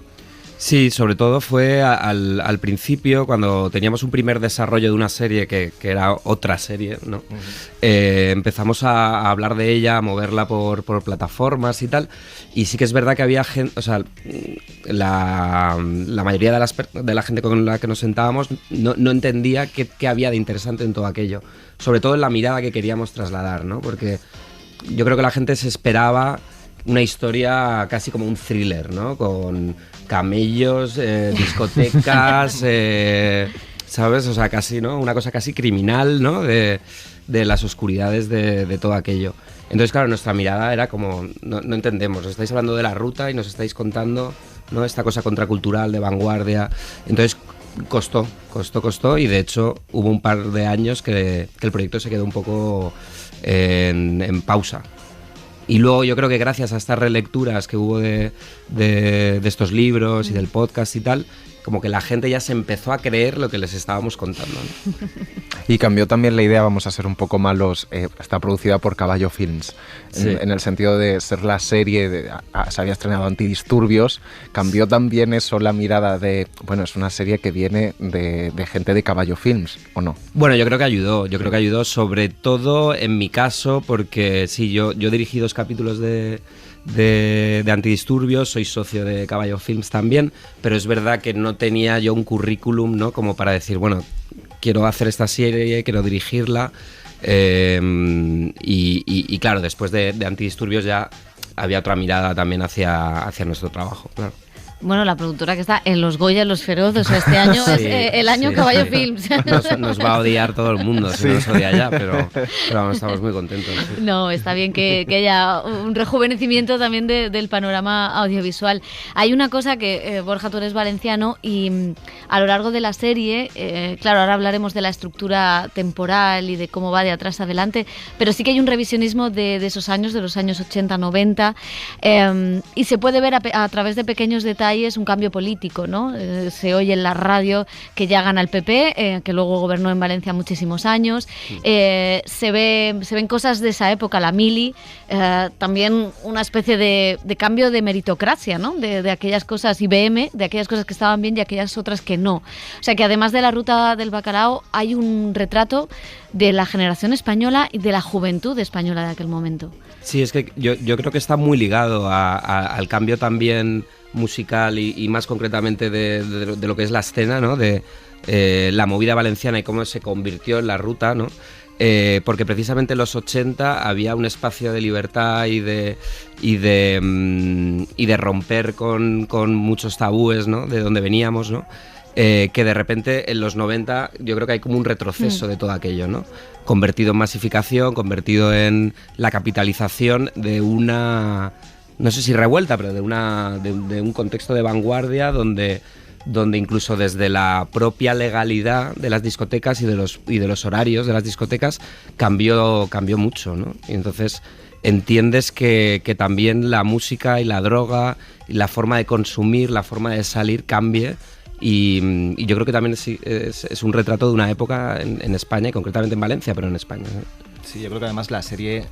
Sí, sobre todo fue al principio, cuando teníamos un primer desarrollo de una serie que era otra serie, ¿no? Empezamos a hablar de ella, a moverla por plataformas y tal, y sí que es verdad que había gente, o sea, la mayoría de la gente con la que nos sentábamos no entendía qué había de interesante en todo aquello, sobre todo en la mirada que queríamos trasladar, ¿no? Porque yo creo que la gente se esperaba una historia casi como un thriller, ¿no? Con camellos, discotecas, ¿sabes? O sea, casi, ¿no? Una cosa casi criminal, ¿no? De las oscuridades de todo aquello. Entonces, claro, nuestra mirada era como, no entendemos, estáis hablando de La Ruta y nos estáis contando, ¿no? Esta cosa contracultural, de vanguardia. Entonces, costó, y de hecho hubo un par de años que el proyecto se quedó un poco en pausa. Y luego yo creo que gracias a estas relecturas que hubo de estos libros y del podcast y tal, como que la gente ya se empezó a creer lo que les estábamos contando, ¿no? Y cambió también la idea, vamos a ser un poco malos, está producida por Caballo Films, en el sentido de ser la serie, se había estrenado Antidisturbios, cambió también eso, la mirada de, bueno, es una serie que viene de gente de Caballo Films, ¿o no? Bueno, yo creo que ayudó sobre todo en mi caso, porque sí, yo dirigí 2 capítulos de Antidisturbios, soy socio de Caballo Films también, pero es verdad que no tenía yo un currículum, ¿no? Como para decir, bueno, quiero hacer esta serie, quiero dirigirla, y claro, después de Antidisturbios ya había otra mirada también hacia nuestro trabajo, claro. Bueno, la productora que está en los Goya, los Feroz, o sea, este año es el año Caballo Films. Nos va a odiar todo el mundo, si no nos odia ya, pero vamos, estamos muy contentos. Sí. No, está bien que haya un rejuvenecimiento también del panorama audiovisual. Hay una cosa que, Borja, tú eres valenciano y a lo largo de la serie, claro, ahora hablaremos de la estructura temporal y de cómo va de atrás a adelante, pero sí que hay un revisionismo de esos años, de los años 80, 90, y se puede ver a través de pequeños detalles un cambio político, ¿no? Se oye en la radio que ya gana el PP, que luego gobernó en Valencia muchísimos años. Se ven cosas de esa época, la mili, también una especie de cambio de meritocracia, ¿no? De aquellas cosas, IBM, de aquellas cosas que estaban bien y aquellas otras que no. O sea que además de la ruta del bacalao hay un retrato de la generación española y de la juventud española de aquel momento. Sí, es que yo creo que está muy ligado al cambio también musical y más concretamente de lo que es la escena, ¿no? De la movida valenciana y cómo se convirtió en la ruta, ¿no? Porque precisamente en los 80 había un espacio de libertad y de romper con muchos tabúes, ¿no? De donde veníamos, ¿no? Que de repente en los 90 yo creo que hay como un retroceso de todo aquello, ¿no? Convertido en masificación, convertido en la capitalización de una, no sé si revuelta, pero de un contexto de vanguardia donde incluso desde la propia legalidad de las discotecas y de los horarios de las discotecas cambió mucho, ¿no? Y entonces entiendes que también la música y la droga y la forma de consumir, la forma de salir cambie. Y yo creo que también es un retrato de una época en España y concretamente en Valencia, pero en España, ¿no? Sí, yo creo que además la serie,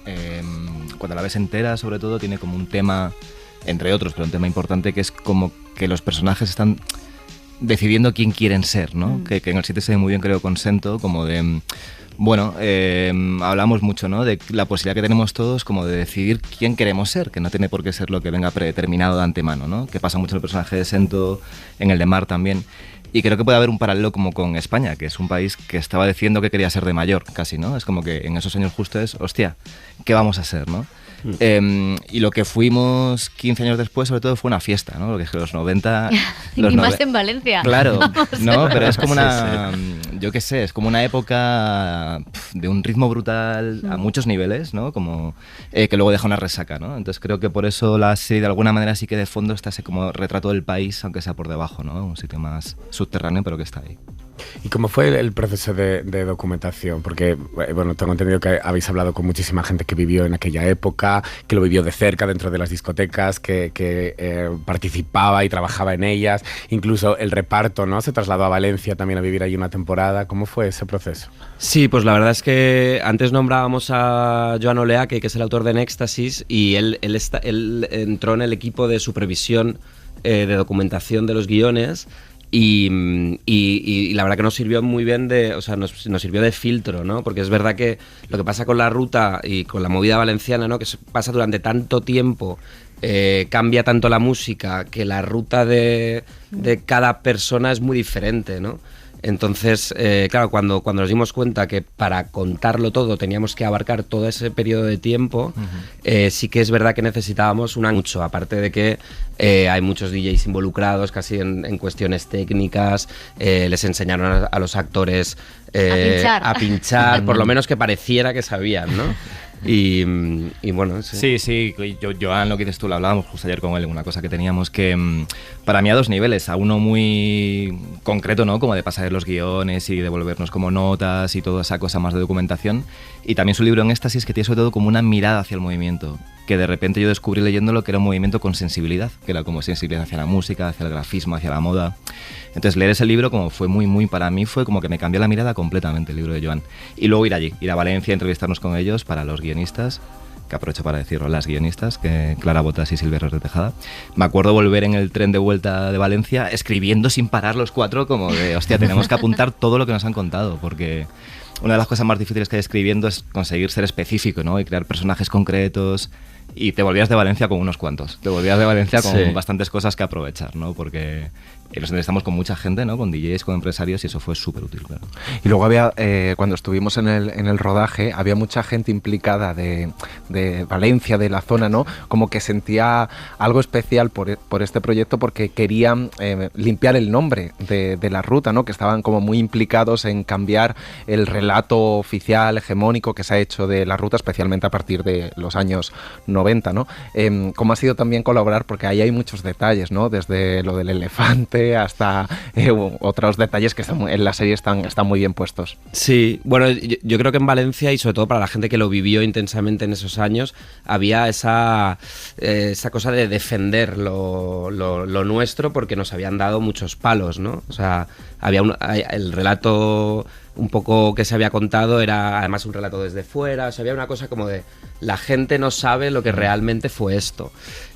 cuando la ves entera, sobre todo, tiene como un tema, entre otros, pero un tema importante, que es como que los personajes están decidiendo quién quieren ser, ¿no? Que en el 7 se ve muy bien, creo, con Sento, como de... Bueno, hablamos mucho, ¿no? De la posibilidad que tenemos todos como de decidir quién queremos ser, que no tiene por qué ser lo que venga predeterminado de antemano, ¿no? Que pasa mucho en el personaje de Sento, en el de Mar también. Y creo que puede haber un paralelo como con España, que es un país que estaba decidiendo que quería ser de mayor, casi, ¿no? Es como que en esos años justo es, hostia, ¿qué vamos a ser, no? Y lo que fuimos 15 años después, sobre todo, fue una fiesta, ¿no? Porque es que los 90... y más en Valencia. Claro, no, pero es como una... Yo qué sé, es como una época de un ritmo brutal a muchos niveles, ¿no? Como que luego deja una resaca, ¿no? Entonces creo que por eso la serie de alguna manera sí que de fondo está ese como retrato del país, aunque sea por debajo, ¿no? Un sitio más subterráneo, pero que está ahí. ¿Y cómo fue el proceso de documentación? Porque, bueno, tengo entendido que habéis hablado con muchísima gente que vivió en aquella época, que lo vivió de cerca dentro de las discotecas, que participaba y trabajaba en ellas. Incluso el reparto, ¿no? Se trasladó a Valencia también a vivir allí una temporada. ¿Cómo fue ese proceso? Sí, pues la verdad es que antes nombrábamos a Joan Oleaque, que es el autor de Néxtasis, y él entró en el equipo de supervisión de documentación de los guiones. Y la verdad que nos sirvió muy bien nos sirvió de filtro, ¿no? Porque es verdad que lo que pasa con la ruta y con la movida valenciana, ¿no? Que se pasa durante tanto tiempo, cambia tanto la música, que la ruta de cada persona es muy diferente, ¿no? Entonces, claro, cuando nos dimos cuenta que para contarlo todo teníamos que abarcar todo ese periodo de tiempo, sí que es verdad que necesitábamos mucho, aparte de que hay muchos DJs involucrados casi en cuestiones técnicas, les enseñaron a los actores a pinchar, por lo menos que pareciera que sabían, ¿no? Y bueno, sí, Joan, lo que dices tú, lo hablábamos justo ayer con él, una cosa que teníamos que para mí a dos niveles, a uno muy concreto, ¿no? Como de pasar los guiones y devolvernos como notas y toda esa cosa más de documentación, y también su libro en Éxtasis, que tiene sobre todo como una mirada hacia el movimiento, que de repente yo descubrí leyéndolo que era un movimiento con sensibilidad, que era como sensibilidad hacia la música, hacia el grafismo, hacia la moda. Entonces leer ese libro como fue muy para mí, fue como que me cambió la mirada completamente, el libro de Joan. Y luego ir a Valencia, entrevistarnos con ellos para los guionistas, que aprovecho para decirlo, las guionistas, que Clara Botas y Silvia Herrera de Tejada. Me acuerdo volver en el tren de vuelta de Valencia escribiendo sin parar los 4 como de, hostia, tenemos que apuntar todo lo que nos han contado, porque una de las cosas más difíciles que hay escribiendo es conseguir ser específico, ¿no? Y crear personajes concretos. Y te volvías de Valencia con unos cuantos. Te volvías de Valencia con bastantes cosas que aprovechar, ¿no? Porque nos entrevistamos con mucha gente, ¿no? Con DJs, con empresarios, y eso fue súper útil, claro. Y luego había, cuando estuvimos en el rodaje, había mucha gente implicada de Valencia, de la zona, ¿no? Como que sentía algo especial por este proyecto porque querían limpiar el nombre de la ruta, ¿no? Que estaban como muy implicados en cambiar el relato oficial, hegemónico que se ha hecho de la ruta, especialmente a partir de los años 90, ¿no? ¿Cómo ha sido también colaborar? Porque ahí hay muchos detalles, ¿no? Desde lo del elefante hasta otros detalles que en la serie están muy bien puestos. Sí, bueno, yo creo que en Valencia, y sobre todo para la gente que lo vivió intensamente en esos años, había esa cosa de defender lo nuestro, porque nos habían dado muchos palos, ¿no? O sea, el relato un poco que se había contado era además un relato desde fuera, o sea, había una cosa como de la gente no sabe lo que realmente fue esto.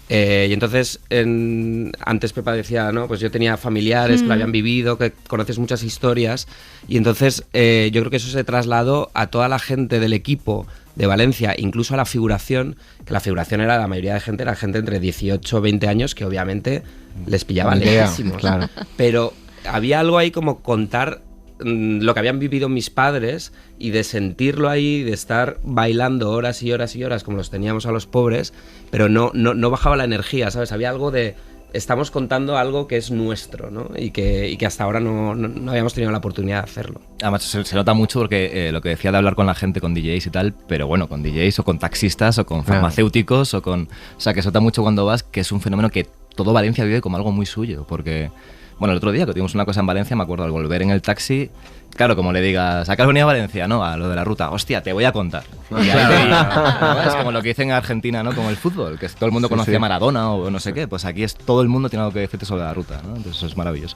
Y entonces, antes Pepa decía, ¿no? Pues yo tenía familiares que lo habían vivido, que conoces muchas historias, y entonces yo creo que eso se trasladó a toda la gente del equipo de Valencia, incluso a la figuración, que la figuración era, la mayoría de gente era gente entre 18 o 20 años, que obviamente les pillaban lejísimos. Claro. Pero había algo ahí como contar lo que habían vivido mis padres, y de sentirlo ahí, de estar bailando horas y horas y horas como los teníamos a los pobres, pero no bajaba la energía, ¿sabes? Había algo de estamos contando algo que es nuestro, ¿no? Y que hasta ahora no habíamos tenido la oportunidad de hacerlo. Además se nota mucho porque lo que decía de hablar con la gente, con DJs y tal, pero bueno, con DJs o con taxistas o con farmacéuticos o sea, que se nota mucho cuando vas, que es un fenómeno que todo Valencia vive como algo muy suyo, porque bueno, el otro día que tuvimos una cosa en Valencia, me acuerdo al volver en el taxi, claro, como le digas, ¿a qué has venido a Valencia? No, a lo de la ruta. Hostia, te voy a contar. Y ahí es como lo que dicen en Argentina, ¿no? Como el fútbol, que todo el mundo conocía a Maradona o no sé qué. Pues aquí todo el mundo tiene algo que decirte sobre la ruta, ¿no? Entonces eso es maravilloso.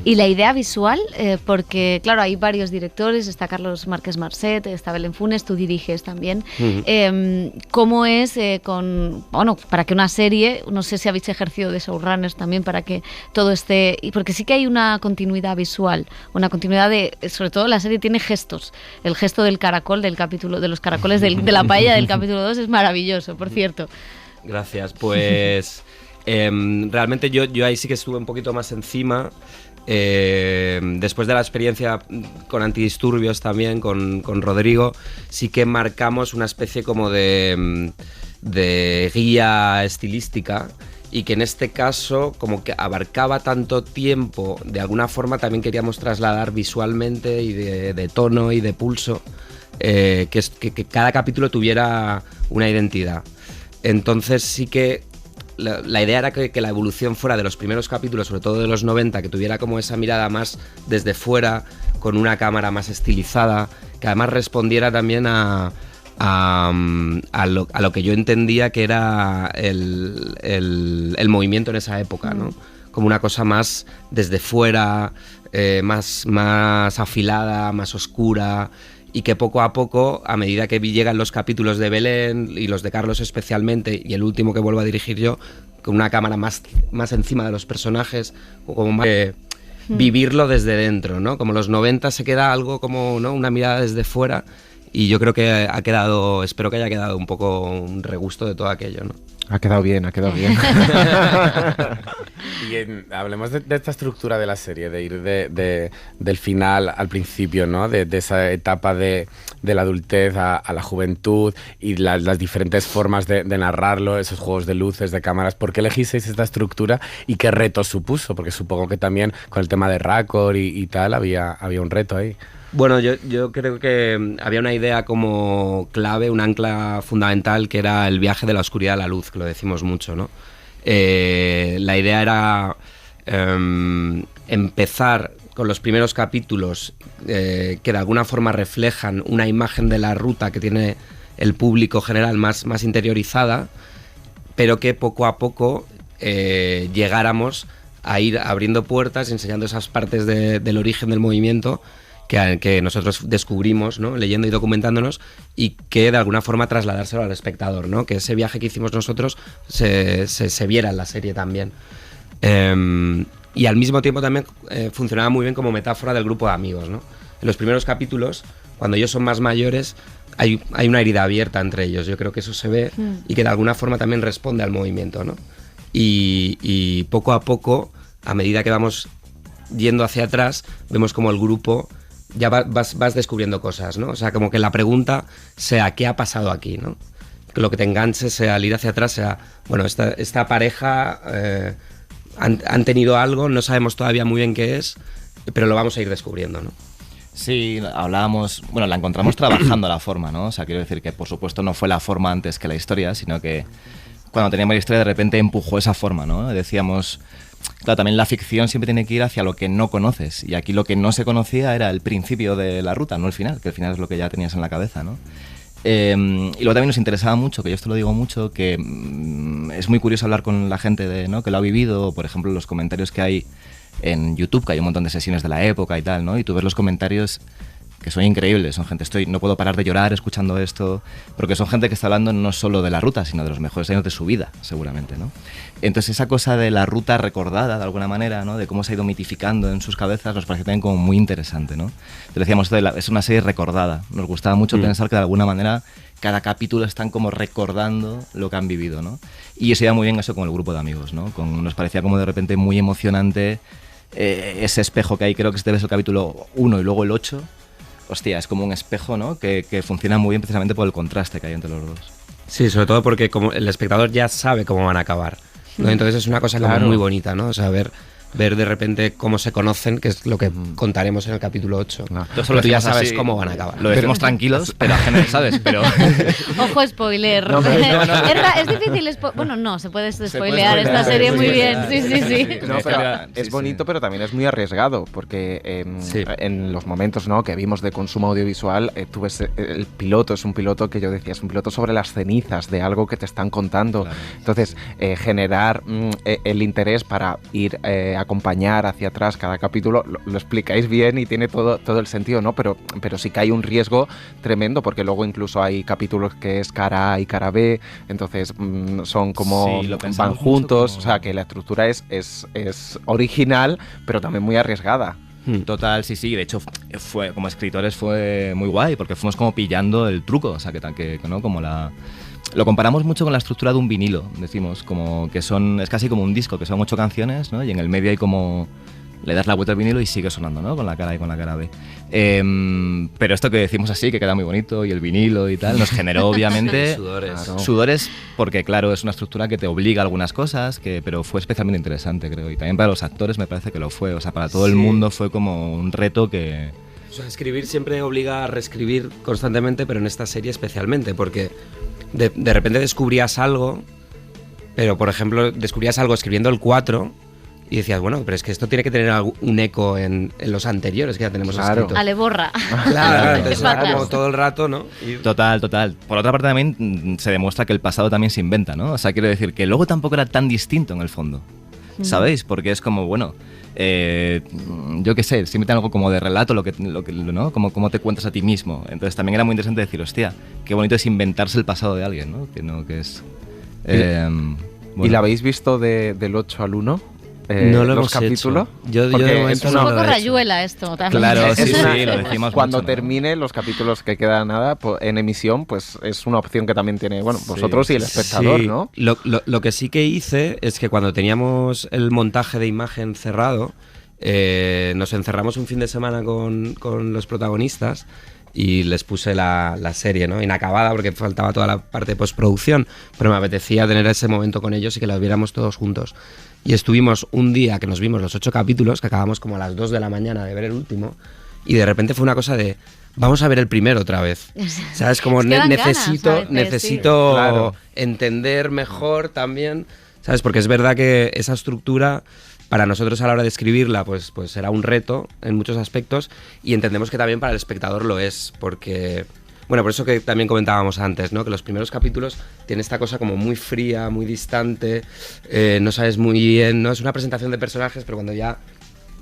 Y la idea visual, porque claro, hay varios directores, está Carlos Márquez Marcet, está Belén Funes, tú diriges también. ¿Cómo es para que una serie, no sé si habéis ejercido de showrunners también, para que todo esté, porque sí que hay una continuidad visual, una continuidad sobre todo la serie tiene gestos. El gesto del caracol del capítulo, de los caracoles de la paella del capítulo 2 es maravilloso, por cierto. Gracias, pues realmente yo ahí sí que estuve un poquito más encima. Después de la experiencia con Antidisturbios también, con Rodrigo, sí que marcamos una especie como de guía estilística, y que en este caso, como que abarcaba tanto tiempo, de alguna forma también queríamos trasladar visualmente y de tono y de pulso, que cada capítulo tuviera una identidad. Entonces sí que la idea era que la evolución fuera de los primeros capítulos, sobre todo de los 90, que tuviera como esa mirada más desde fuera, con una cámara más estilizada, que además respondiera también a lo que yo entendía que era el movimiento en esa época, ¿no? Como una cosa más desde fuera, más afilada, más oscura, y que poco a poco, a medida que llegan los capítulos de Belén y los de Carlos especialmente, y el último que vuelvo a dirigir yo, con una cámara más encima de los personajes, como más vivirlo desde dentro, ¿no? Como los 90 se queda algo como, ¿no? Una mirada desde fuera. Y yo creo que espero que haya quedado un poco un regusto de todo aquello, ¿no? Ha quedado bien. Y hablemos de esta estructura de la serie, de ir del final al principio, ¿no? De esa etapa de la adultez a la juventud, y las diferentes formas de narrarlo, esos juegos de luces, de cámaras. ¿Por qué elegisteis esta estructura y qué retos supuso? Porque supongo que también con el tema de Raccord y tal había un reto ahí. Bueno, yo creo que había una idea como clave, un ancla fundamental, que era el viaje de la oscuridad a la luz, que lo decimos mucho, ¿no? La idea era empezar con los primeros capítulos que de alguna forma reflejan una imagen de la ruta que tiene el público general más interiorizada, pero que poco a poco llegáramos a ir abriendo puertas, enseñando esas partes del origen del movimiento que nosotros descubrimos, ¿no? Leyendo y documentándonos, y que de alguna forma trasladárselo al espectador, ¿no? Que ese viaje que hicimos nosotros se viera en la serie también. Y al mismo tiempo también funcionaba muy bien como metáfora del grupo de amigos, ¿no? En los primeros capítulos, cuando ellos son más mayores, hay una herida abierta entre ellos. Yo creo que eso se ve y que de alguna forma también responde al movimiento, ¿no? Y poco a poco, a medida que vamos yendo hacia atrás, vemos como el grupo ya vas descubriendo cosas, ¿no? O sea, como que la pregunta sea ¿qué ha pasado aquí?, ¿no? Que lo que te enganche sea al ir hacia atrás, sea, bueno, esta pareja han tenido algo, no sabemos todavía muy bien qué es, pero lo vamos a ir descubriendo, ¿no? Sí, hablábamos, bueno, la encontramos trabajando la forma, ¿no? O sea, quiero decir que por supuesto no fue la forma antes que la historia, sino que cuando teníamos la historia de repente empujó esa forma, ¿no? Decíamos, claro, también la ficción siempre tiene que ir hacia lo que no conoces, y aquí lo que no se conocía era el principio de la ruta, no el final, que el final es lo que ya tenías en la cabeza, ¿no? Y luego también nos interesaba mucho, que yo esto lo digo mucho, que es muy curioso hablar con la gente ¿no? que lo ha vivido, por ejemplo, los comentarios que hay en YouTube, que hay un montón de sesiones de la época y tal, ¿no? Y tú ves los comentarios que son increíbles, son gente, no puedo parar de llorar escuchando esto, porque son gente que está hablando no solo de la ruta, sino de los mejores años de su vida, seguramente, ¿no? Entonces esa cosa de la ruta recordada, de alguna manera, ¿no? De cómo se ha ido mitificando en sus cabezas, nos parece también como muy interesante, ¿no? Te decíamos, es una serie recordada, nos gustaba mucho pensar que de alguna manera cada capítulo están como recordando lo que han vivido, ¿no? Y eso iba muy bien eso con el grupo de amigos, ¿no? Nos parecía como de repente muy emocionante ese espejo que hay, creo que este es el capítulo 1 y luego el 8, hostia, es como un espejo, ¿no? Que funciona muy bien precisamente por el contraste que hay entre los dos. Sí, sobre todo porque como el espectador ya sabe cómo van a acabar, ¿no? Entonces es una cosa como muy bonita, ¿no? O sea, ver de repente cómo se conocen, que es lo que contaremos en el capítulo 8. Pero tú ya sabes cómo van a acabar. Lo decimos tranquilos, pero ajenos, ¿sabes? Pero... Ojo, spoiler. Es difícil... Bueno, no, se puede spoilear esta serie muy bien. Sí. No, pero es bonito, pero también es muy arriesgado, porque en los momentos, ¿no?, que vimos de consumo audiovisual, tú ves el piloto, es un piloto que yo decía, es un piloto sobre las cenizas de algo que te están contando. Claro. Entonces, generar el interés para ir acompañar hacia atrás cada capítulo, lo explicáis bien y tiene todo el sentido, ¿no? Pero sí que hay un riesgo tremendo, porque luego incluso hay capítulos que es cara A y cara B, entonces son como van juntos, como... o sea que la estructura es original, pero también muy arriesgada. Total, sí, de hecho fue como escritores fue muy guay, porque fuimos como pillando el truco, o sea que ¿no? Como lo comparamos mucho con la estructura de un vinilo, decimos, como que es casi como un disco, que son 8 canciones, ¿no? Y en el medio hay como... le das la vuelta al vinilo y sigue sonando, ¿no? Con la cara A y con la cara B. Pero esto que decimos así, que queda muy bonito, y el vinilo y tal, nos generó obviamente sudores, porque claro, es una estructura que te obliga a algunas cosas, pero fue especialmente interesante, creo. Y también para los actores me parece que lo fue. O sea, para todo el mundo fue como un reto que... O sea, escribir siempre obliga a reescribir constantemente, pero en esta serie especialmente, porque de repente descubrías algo, pero por ejemplo descubrías algo escribiendo el 4 y decías, bueno, pero es que esto tiene que tener un eco en los anteriores que ya tenemos escritos. Ale borra. Claro, entonces era como todo el rato, ¿no? Total. Por otra parte también se demuestra que el pasado también se inventa, ¿no? O sea, quiero decir que luego tampoco era tan distinto en el fondo, ¿sabéis? Porque es como, bueno... yo qué sé, siempre tiene algo como de relato, ¿no? Como te cuentas a ti mismo. Entonces también era muy interesante decir, hostia, qué bonito es inventarse el pasado de alguien, ¿no? Que es... bueno. ¿Y la habéis visto del 8 al 1? No lo hemos capítulos. Yo de momento es un poco rayuela esto también. Claro, sí, lo decimos cuando mucho, termine los capítulos que queda nada en emisión, pues es una opción que también tiene, bueno, vosotros y el espectador, ¿no? Lo que sí que hice es que cuando teníamos el montaje de imagen cerrado, nos encerramos un fin de semana con los protagonistas y les puse la serie, ¿no? Inacabada, porque faltaba toda la parte de postproducción, pero me apetecía tener ese momento con ellos y que la viéramos todos juntos. Y estuvimos un día que nos vimos los 8 capítulos, que acabamos como a las 2 de la mañana de ver el último, y de repente fue una cosa de, vamos a ver el primero otra vez. ¿Sabes? Como es que necesito entender mejor también, ¿sabes? Porque es verdad que esa estructura... para nosotros a la hora de escribirla pues será un reto en muchos aspectos, y entendemos que también para el espectador lo es, porque Bueno, por eso que también comentábamos antes, ¿no? Que los primeros capítulos tienen esta cosa como muy fría, muy distante, no sabes muy bien, ¿no? Es una presentación de personajes, pero cuando ya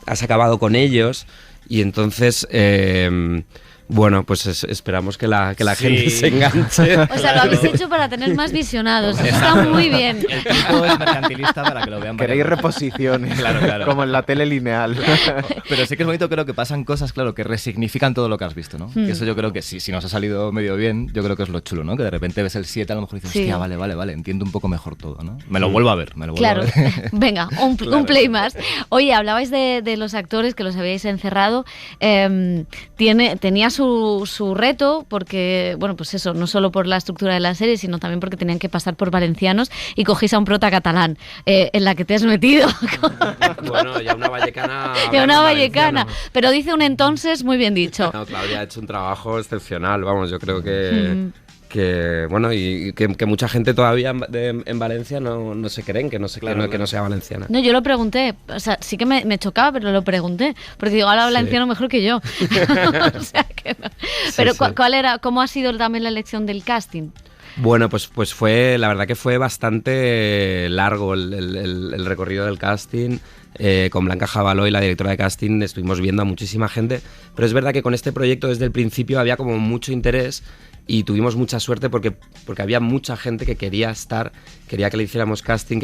has acabado con ellos y entonces... bueno, pues esperamos que la gente se enganche. O sea, lo habéis hecho para tener más visionados. Está muy bien. El tipo es mercantilista para que lo vean. Queréis reposiciones, claro. como en la tele lineal. Pero sí que es bonito, creo que pasan cosas, claro, que resignifican todo lo que has visto, ¿no? Que eso yo creo que si nos ha salido medio bien, yo creo que es lo chulo, ¿no? Que de repente ves el 7, a lo mejor dices, hostia, vale, entiendo un poco mejor todo, ¿no? Me lo vuelvo a ver, Claro, venga, un play más. Oye, hablabais de los actores que los habíais encerrado. Tenía su reto, porque, bueno, pues eso, no solo por la estructura de la serie, sino también porque tenían que pasar por valencianos y cogéis a un prota catalán, en la que te has metido. Bueno, ya una vallecana. Ya una vallecana. Pero dice un entonces muy bien dicho. No, Claudia ha hecho un trabajo excepcional, vamos, yo creo que bueno, y que mucha gente todavía en Valencia no se creen que no sea valenciana. No, yo lo pregunté, o sea, sí que me chocaba, pero lo pregunté, porque digo, habla valenciano mejor que yo. O sea, que no. Pero ¿cómo ha sido también la elección del casting? Bueno, pues fue, la verdad que fue bastante largo el recorrido del casting. Con Blanca Jabaloy, la directora de casting, estuvimos viendo a muchísima gente, pero es verdad que con este proyecto desde el principio había como mucho interés y tuvimos mucha suerte porque había mucha gente que quería que le hiciéramos casting,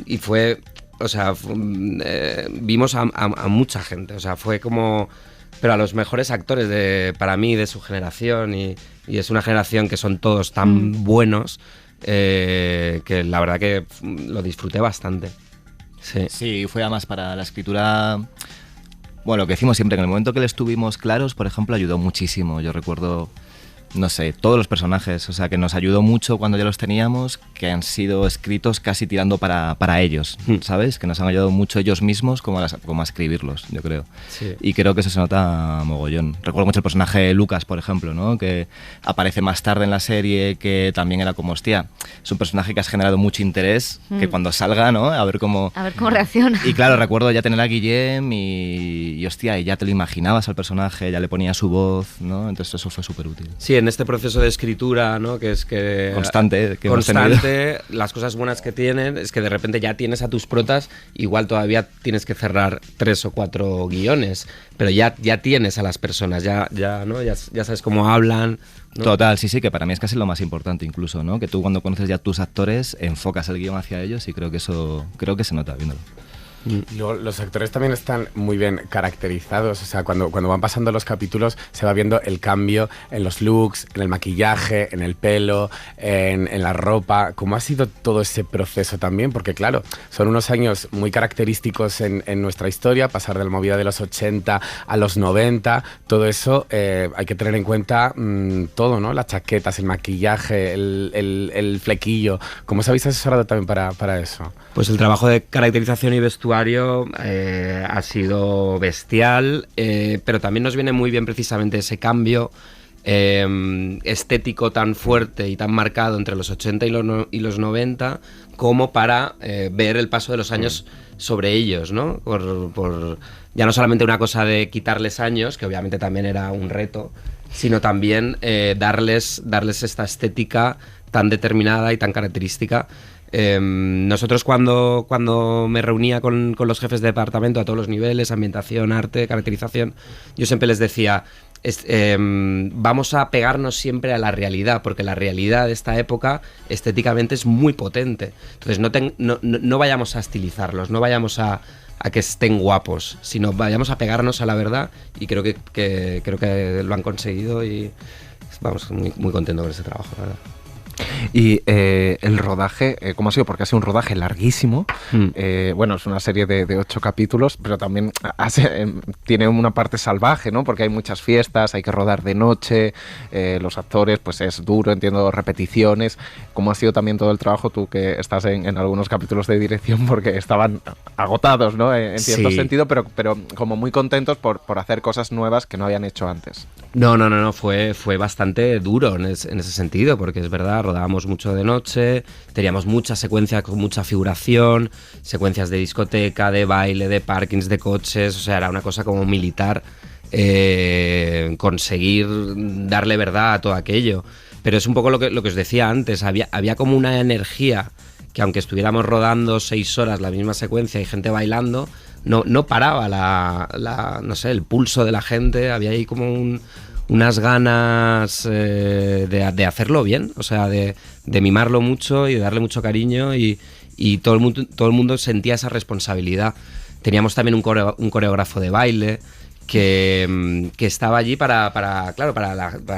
y fue, o sea, vimos a mucha gente, o sea, fue como, pero a los mejores actores para mí, de su generación, y es una generación que son todos tan buenos, que la verdad que lo disfruté bastante. Sí, fue además para la escritura. Bueno, lo que decimos siempre, que en el momento que le estuvimos claros, por ejemplo, ayudó muchísimo. Yo recuerdo, no sé, todos los personajes, o sea, que nos ayudó mucho cuando ya los teníamos, que han sido escritos casi tirando para ellos, ¿sabes? Que nos han ayudado mucho ellos mismos como a escribirlos, yo creo. Sí. Y creo que eso se nota mogollón. Recuerdo mucho el personaje de Lucas, por ejemplo, ¿no? Que aparece más tarde en la serie, que también era como, hostia, es un personaje que has generado mucho interés, que cuando salga, ¿no? A ver cómo reacciona. Y claro, recuerdo ya tener a Guillem y hostia, y ya te lo imaginabas al personaje, ya le ponía su voz, ¿no? Entonces eso fue súper útil. Sí, en este proceso de escritura, ¿no? Que es que constante, las cosas buenas que tienen es que de repente ya tienes a tus protas, igual todavía tienes que cerrar 3 o 4 guiones, pero ya tienes a las personas, ya sabes cómo hablan, ¿no? Total, sí, que para mí es casi lo más importante incluso, ¿no? Que tú cuando conoces ya tus actores enfocas el guión hacia ellos y creo que se nota viéndolo. Los actores también están muy bien caracterizados, o sea, cuando van pasando los capítulos se va viendo el cambio en los looks, en el maquillaje, en el pelo, en la ropa. ¿Cómo ha sido todo ese proceso también? Porque claro, son unos años muy característicos en nuestra historia, pasar de la movida de los 80 a los 90, todo eso hay que tener en cuenta todo, ¿no? Las chaquetas, el maquillaje, el flequillo. ¿Cómo os habéis asesorado también para eso? Pues el trabajo de caracterización y vestuario ha sido bestial, pero también nos viene muy bien precisamente ese cambio estético tan fuerte y tan marcado entre los 80 y los 90 como para ver el paso de los años sobre ellos, ¿no? Por ya no solamente una cosa de quitarles años, que obviamente también era un reto, sino también darles esta estética tan determinada y tan característica. Nosotros cuando me reunía con los jefes de departamento a todos los niveles, ambientación, arte, caracterización, yo siempre les decía, vamos a pegarnos siempre a la realidad, porque la realidad de esta época estéticamente es muy potente. Entonces no vayamos a estilizarlos, no vayamos a que estén guapos, sino vayamos a pegarnos a la verdad, y creo que lo han conseguido y vamos, muy, muy contento con ese trabajo, la verdad. Y el rodaje, ¿cómo ha sido? Porque ha sido un rodaje larguísimo. Bueno, es una serie de 8 capítulos, pero también tiene una parte salvaje, ¿no? Porque hay muchas fiestas, hay que rodar de noche, los actores, pues es duro, entiendo, repeticiones. ¿Cómo ha sido también todo el trabajo? Tú que estás en algunos capítulos de dirección, porque estaban agotados, ¿no? En cierto sentido, pero como muy contentos por hacer cosas nuevas que no habían hecho antes. No, fue bastante duro en ese sentido, porque es verdad, rodábamos mucho de noche, teníamos muchas secuencias con mucha figuración, secuencias de discoteca, de baile, de parkings, de coches, o sea, era una cosa como militar conseguir darle verdad a todo aquello. Pero es un poco lo que os decía antes, había como una energía que aunque estuviéramos rodando 6 horas la misma secuencia y gente bailando, no paraba no sé, el pulso de la gente, había ahí como unas ganas de hacerlo bien, o sea, de mimarlo mucho y de darle mucho cariño y todo el mundo sentía esa responsabilidad. Teníamos también un coreógrafo de baile que estaba allí para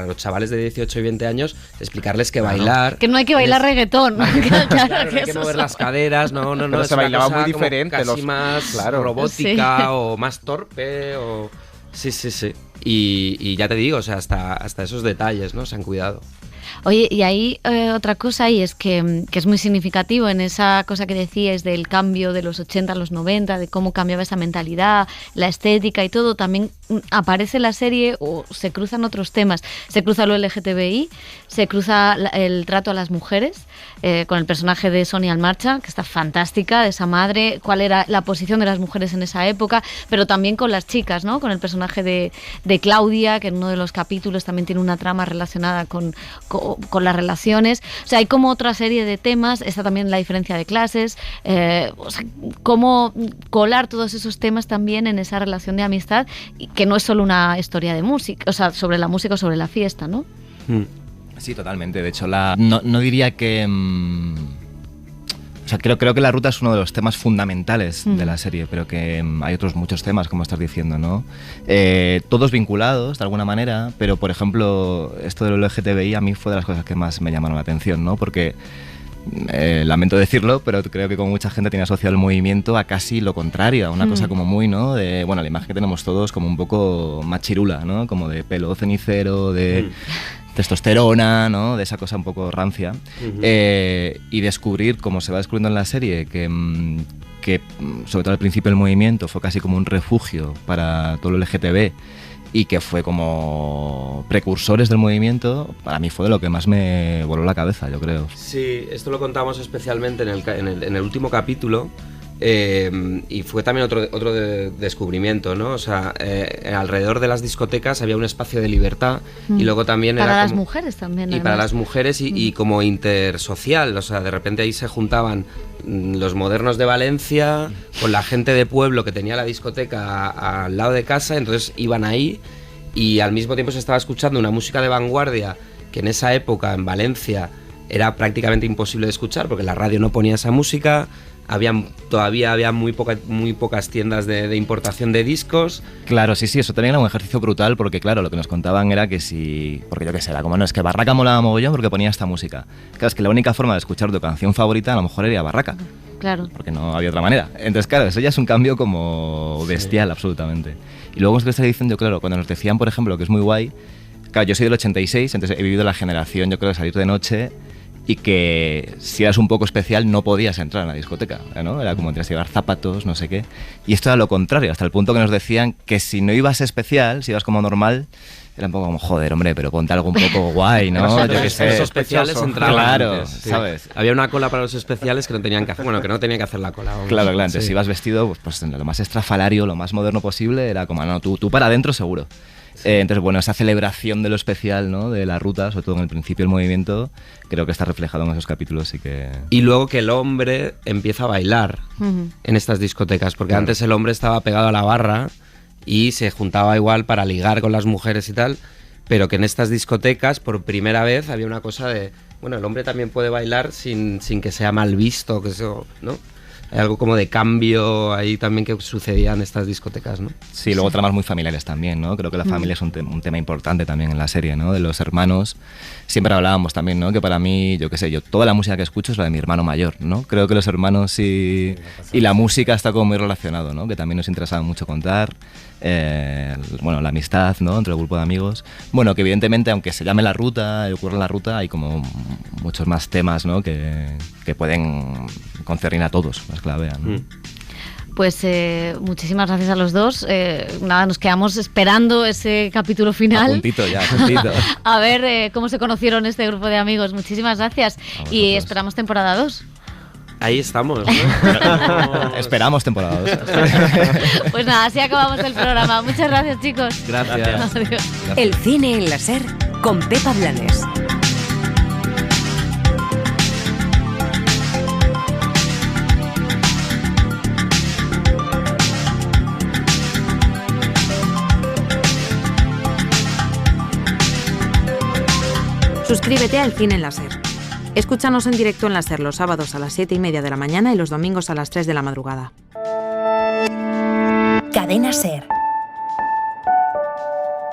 los chavales de 18 y 20 años explicarles que bailar... Que no hay que bailar reggaetón. Claro, no hay que mover las caderas, no. Pero se bailaba muy diferente. Casi más robótica o más torpe o... Sí. Y ya te digo, o sea, hasta esos detalles, ¿no? Se han cuidado. Oye, y hay otra cosa, y es que es muy significativo en esa cosa que decías del cambio de los 80 a los 90, de cómo cambiaba esa mentalidad, la estética y todo. También aparece en la serie o se cruzan otros temas. Se cruza lo LGTBI, se cruza el trato a las mujeres, con el personaje de Sonia Almarcha, que está fantástica, de esa madre, cuál era la posición de las mujeres en esa época, pero también con las chicas, ¿no? Con el personaje de Claudia, que en uno de los capítulos también tiene una trama relacionada con las relaciones. O sea, hay como otra serie de temas. Está también la diferencia de clases, o sea, cómo colar todos esos temas también en esa relación de amistad, que no es solo una historia de música, o sea, sobre la música o sobre la fiesta, ¿no? Sí, totalmente. De hecho, no diría que... O sea, creo que la ruta es uno de los temas fundamentales de la serie, pero que hay otros muchos temas, como estás diciendo, ¿no? Todos vinculados, de alguna manera, pero, por ejemplo, esto del LGTBI a mí fue de las cosas que más me llamaron la atención, ¿no? Porque, lamento decirlo, pero creo que como mucha gente tiene asociado el movimiento a casi lo contrario, a una cosa como muy, ¿no? De, bueno, la imagen que tenemos todos como un poco machirula, ¿no? Como de pelo cenicero, de... testosterona, ¿no? De esa cosa un poco rancia. Y descubrir, como se va descubriendo en la serie, que sobre todo al principio el movimiento fue casi como un refugio para todo el LGTB y que fue como precursores del movimiento, para mí fue de lo que más me voló la cabeza, yo creo. Sí, esto lo contamos especialmente en el último capítulo. Y fue también otro descubrimiento, ¿no? O sea, alrededor de las discotecas había un espacio de libertad y luego también para era las como, mujeres también. Y para las mujeres y como intersocial, o sea, de repente ahí se juntaban los modernos de Valencia con la gente de pueblo que tenía la discoteca al lado de casa, entonces iban ahí y al mismo tiempo se estaba escuchando una música de vanguardia que en esa época en Valencia era prácticamente imposible de escuchar porque la radio no ponía esa música. Todavía había muy pocas tiendas de importación de discos. Claro, sí, eso también era un ejercicio brutal porque, claro, lo que nos contaban era que si... Porque yo qué sé, era como, no, es que Barraca molaba mogollón porque ponía esta música. Claro, es que la única forma de escuchar tu canción favorita a lo mejor era Barraca. Claro. Porque no había otra manera. Entonces, claro, eso ya es un cambio como bestial, absolutamente. Y luego es que estaba diciendo, claro, cuando nos decían, por ejemplo, que es muy guay... Claro, yo soy del 86, entonces he vivido la generación, yo creo, de salir de noche... y que si eras un poco especial no podías entrar en la discoteca, ¿no? Era como tenías que llevar zapatos, no sé qué. Y esto era lo contrario, hasta el punto que nos decían que si no ibas especial, si ibas como normal, era un poco como, joder, hombre, pero ponte algo un poco guay, ¿no? Yo qué sé. Los especiales entraban. Claro, antes, sí. ¿sabes? Había una cola para los especiales que no tenían que hacer, bueno, que no tenían que hacer la cola. Vamos. Claro, entonces sí. si ibas vestido pues lo más estrafalario, lo más moderno posible, era como, no, tú para adentro seguro. Entonces, bueno, esa celebración de lo especial, ¿no? De la ruta, sobre todo en el principio del movimiento, creo que está reflejado en esos capítulos y luego que el hombre empieza a bailar en estas discotecas, porque antes el hombre estaba pegado a la barra y se juntaba igual para ligar con las mujeres y tal, pero que en estas discotecas por primera vez había una cosa de, bueno, el hombre también puede bailar sin que sea mal visto, que eso, ¿no? Hay algo como de cambio ahí también que sucedía en estas discotecas, ¿no? Sí, luego tramas muy familiares también, ¿no? Creo que la familia es un tema importante también en la serie, ¿no? De los hermanos. Siempre hablábamos también, ¿no? Que para mí, yo qué sé, toda la música que escucho es la de mi hermano mayor, ¿no? Creo que los hermanos y la música está como muy relacionado, ¿no? Que también nos interesaba mucho contar. Bueno, la amistad, ¿no? Entre el grupo de amigos. Bueno, que evidentemente, aunque se llame La Ruta, ocurre La Ruta, hay como muchos más temas, ¿no? Que pueden concernir a todos, las que la vean, ¿no? Pues muchísimas gracias a los dos. Nada, nos quedamos esperando ese capítulo final. A puntito ya, a puntito. A ver cómo se conocieron este grupo de amigos. Muchísimas gracias. Y esperamos temporada 2. Ahí estamos, ¿no? Esperamos temporada 2. Pues nada, así acabamos el programa. Muchas gracias, chicos. Gracias. Adiós. El cine en la SER con Pepa Blanes. Suscríbete a El Cine en la SER. Escúchanos en directo en la SER los sábados a las 7:30 de la mañana y los domingos a las 3 de la madrugada. Cadena SER.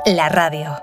La radio.